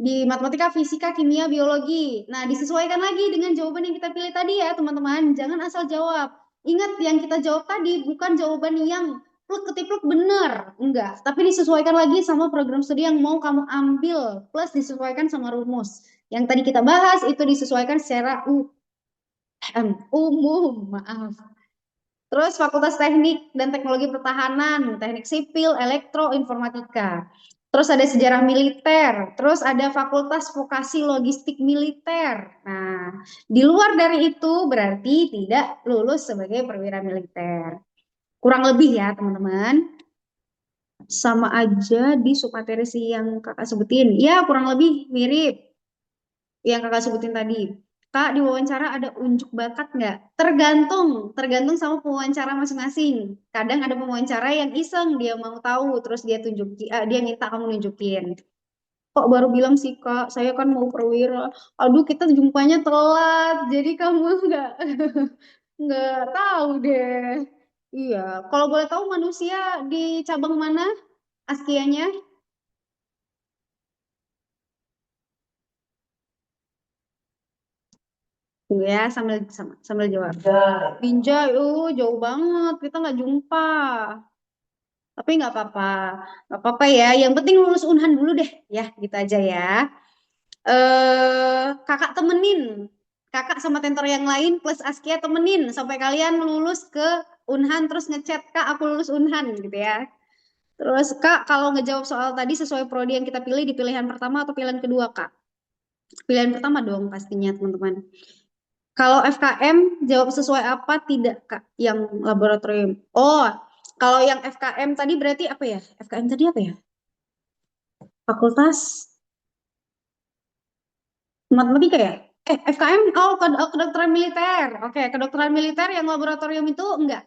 di matematika, fisika, kimia, biologi. Nah, disesuaikan lagi dengan jawaban yang kita pilih tadi ya, teman-teman. Jangan asal jawab. Ingat yang kita jawab tadi bukan jawaban yang pluk ketipluk benar, enggak. Tapi disesuaikan lagi sama program studi yang mau kamu ambil, plus disesuaikan sama rumus. Yang tadi kita bahas itu disesuaikan secara umum, maaf. Terus Fakultas Teknik dan Teknologi Pertahanan, Teknik Sipil, Elektro, Informatika. Terus ada sejarah militer, terus ada Fakultas Vokasi Logistik Militer. Nah, di luar dari itu berarti tidak lulus sebagai perwira militer. Kurang lebih ya, teman-teman. Sama aja di submateri yang kakak sebutin. Ya, kurang lebih mirip yang kakak sebutin tadi. Kak, di wawancara ada unjuk bakat nggak? Tergantung sama pewawancara masing-masing. Kadang ada pewawancara yang iseng, dia mau tahu, terus dia minta kamu nunjukin. Kok baru bilang sih Kak, saya kan mau perwira. Aduh, kita jumpanya telat, jadi kamu nggak tahu deh. Iya, kalau boleh tahu manusia di cabang mana Askianya? Ya, sambil jawab. Binjai, jauh banget. Kita nggak jumpa. Tapi nggak apa-apa ya. Yang penting lulus Unhan dulu deh, ya, gitu aja ya. Kakak temenin, kakak sama tentor yang lain plus Askia temenin sampai kalian lulus ke Unhan terus ngechat Kak, aku lulus Unhan gitu ya. Terus Kak, kalau ngejawab soal tadi sesuai prodi yang kita pilih di pilihan pertama atau pilihan kedua Kak? Pilihan pertama dong pastinya teman-teman. Kalau FKM jawab sesuai apa tidak Kak yang laboratorium? Oh, kalau yang FKM tadi berarti apa ya? FKM tadi apa ya? Fakultas Matematika ya? FKM, kedokteran militer. Oke, kedokteran militer yang laboratorium itu enggak.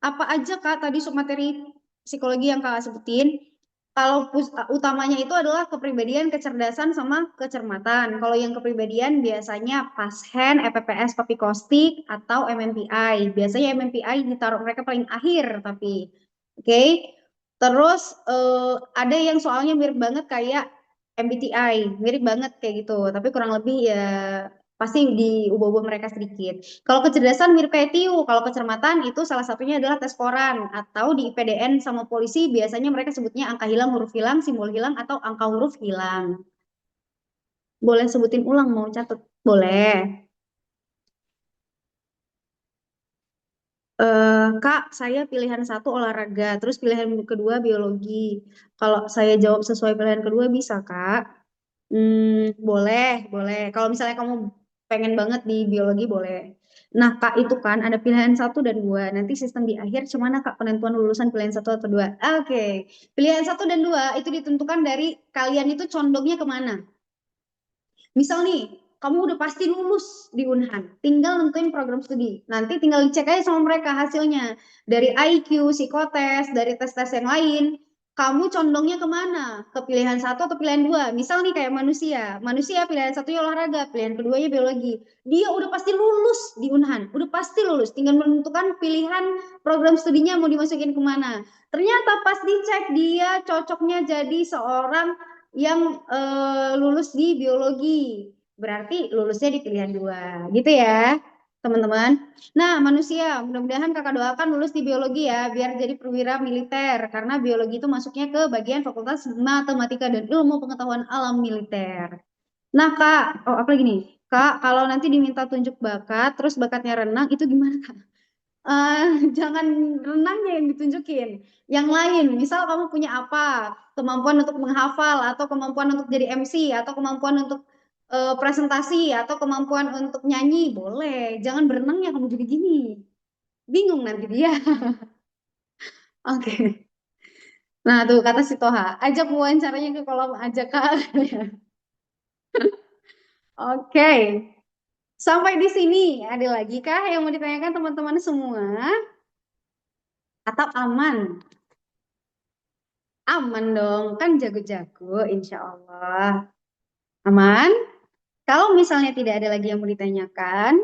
Apa aja Kak tadi submateri psikologi yang Kakak sebutin? Kalau utamanya itu adalah kepribadian, kecerdasan, sama kecermatan. Kalau yang kepribadian biasanya PASHEN, EPPS, Papikostik, atau MMPI. Biasanya MMPI ditaruh mereka paling akhir, tapi oke. Terus ada yang soalnya mirip banget kayak MBTI, mirip banget kayak gitu, tapi kurang lebih ya pasti diubah-ubah mereka sedikit. Kalau kecerdasan mirip kayak Tiu, kalau kecermatan itu salah satunya adalah tes koran atau di IPDN sama polisi biasanya mereka sebutnya angka hilang, huruf hilang, simbol hilang atau angka huruf hilang. Boleh sebutin ulang mau catat? Boleh. Kak, saya pilihan satu olahraga, terus pilihan kedua biologi. Kalau saya jawab sesuai pilihan kedua bisa, Kak? Boleh, boleh. Kalau misalnya kamu pengen banget di biologi, boleh. Nah, Kak, itu kan ada pilihan satu dan dua. Nanti sistem di akhir cuma Kak penentuan lulusan pilihan satu atau dua. Oke. Pilihan satu dan dua itu ditentukan dari kalian itu condongnya kemana. Misal nih, kamu udah pasti lulus di Unhan, tinggal nentuin program studi. Nanti tinggal dicek aja sama mereka hasilnya. Dari IQ, psikotes, dari tes-tes yang lain, kamu condongnya kemana? Ke pilihan satu atau pilihan dua? Misal nih kayak manusia. Manusia pilihan satunya olahraga, pilihan keduanya biologi. Dia udah pasti lulus di Unhan, udah pasti lulus. Tinggal menentukan pilihan program studinya mau dimasukin kemana. Ternyata pas dicek dia cocoknya jadi seorang yang lulus di biologi. Berarti lulusnya di pilihan dua. Gitu ya, teman-teman. Nah, manusia, mudah-mudahan kakak doakan lulus di biologi ya, biar jadi perwira militer. Karena biologi itu masuknya ke bagian Fakultas Matematika dan Ilmu Pengetahuan Alam Militer. Nah, Kak, oh apa lagi nih? Kak, kalau nanti diminta tunjuk bakat, terus bakatnya renang, itu gimana, Kak? eh jangan renangnya yang ditunjukin. Yang lain, misal kamu punya apa? Kemampuan untuk menghafal, atau kemampuan untuk jadi MC, atau kemampuan untuk presentasi, atau kemampuan untuk nyanyi, boleh. Jangan berenangnya kamu jadi gini. Bingung nanti dia. Oke. Nah, tuh kata si Toha, ajak wawancaranya ke kolam ajak Kak. Oke. Sampai di sini, ada lagi kah yang mau ditanyakan teman-teman semua? Atau aman? Aman dong, kan jago-jago, insya Allah. Aman? Kalau misalnya tidak ada lagi yang mau ditanyakan,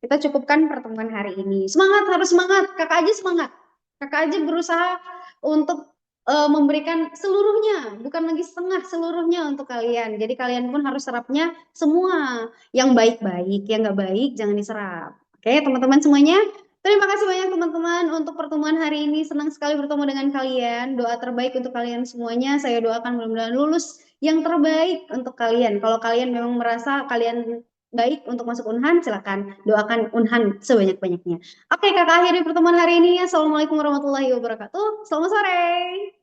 kita cukupkan pertemuan hari ini. Semangat, harus semangat. Kakak aja semangat. Kakak aja berusaha untuk memberikan seluruhnya, bukan lagi setengah seluruhnya untuk kalian. Jadi kalian pun harus serapnya semua. Yang baik-baik, yang nggak baik jangan diserap. Oke, teman-teman semuanya. Terima kasih banyak teman-teman untuk pertemuan hari ini. Senang sekali bertemu dengan kalian. Doa terbaik untuk kalian semuanya. Saya doakan mudah-mudahan lulus yang terbaik untuk kalian. Kalau kalian memang merasa kalian baik untuk masuk Unhan, silakan doakan Unhan sebanyak-banyaknya. Oke, kakak akhiri pertemuan hari ini. Assalamualaikum warahmatullahi wabarakatuh. Selamat sore.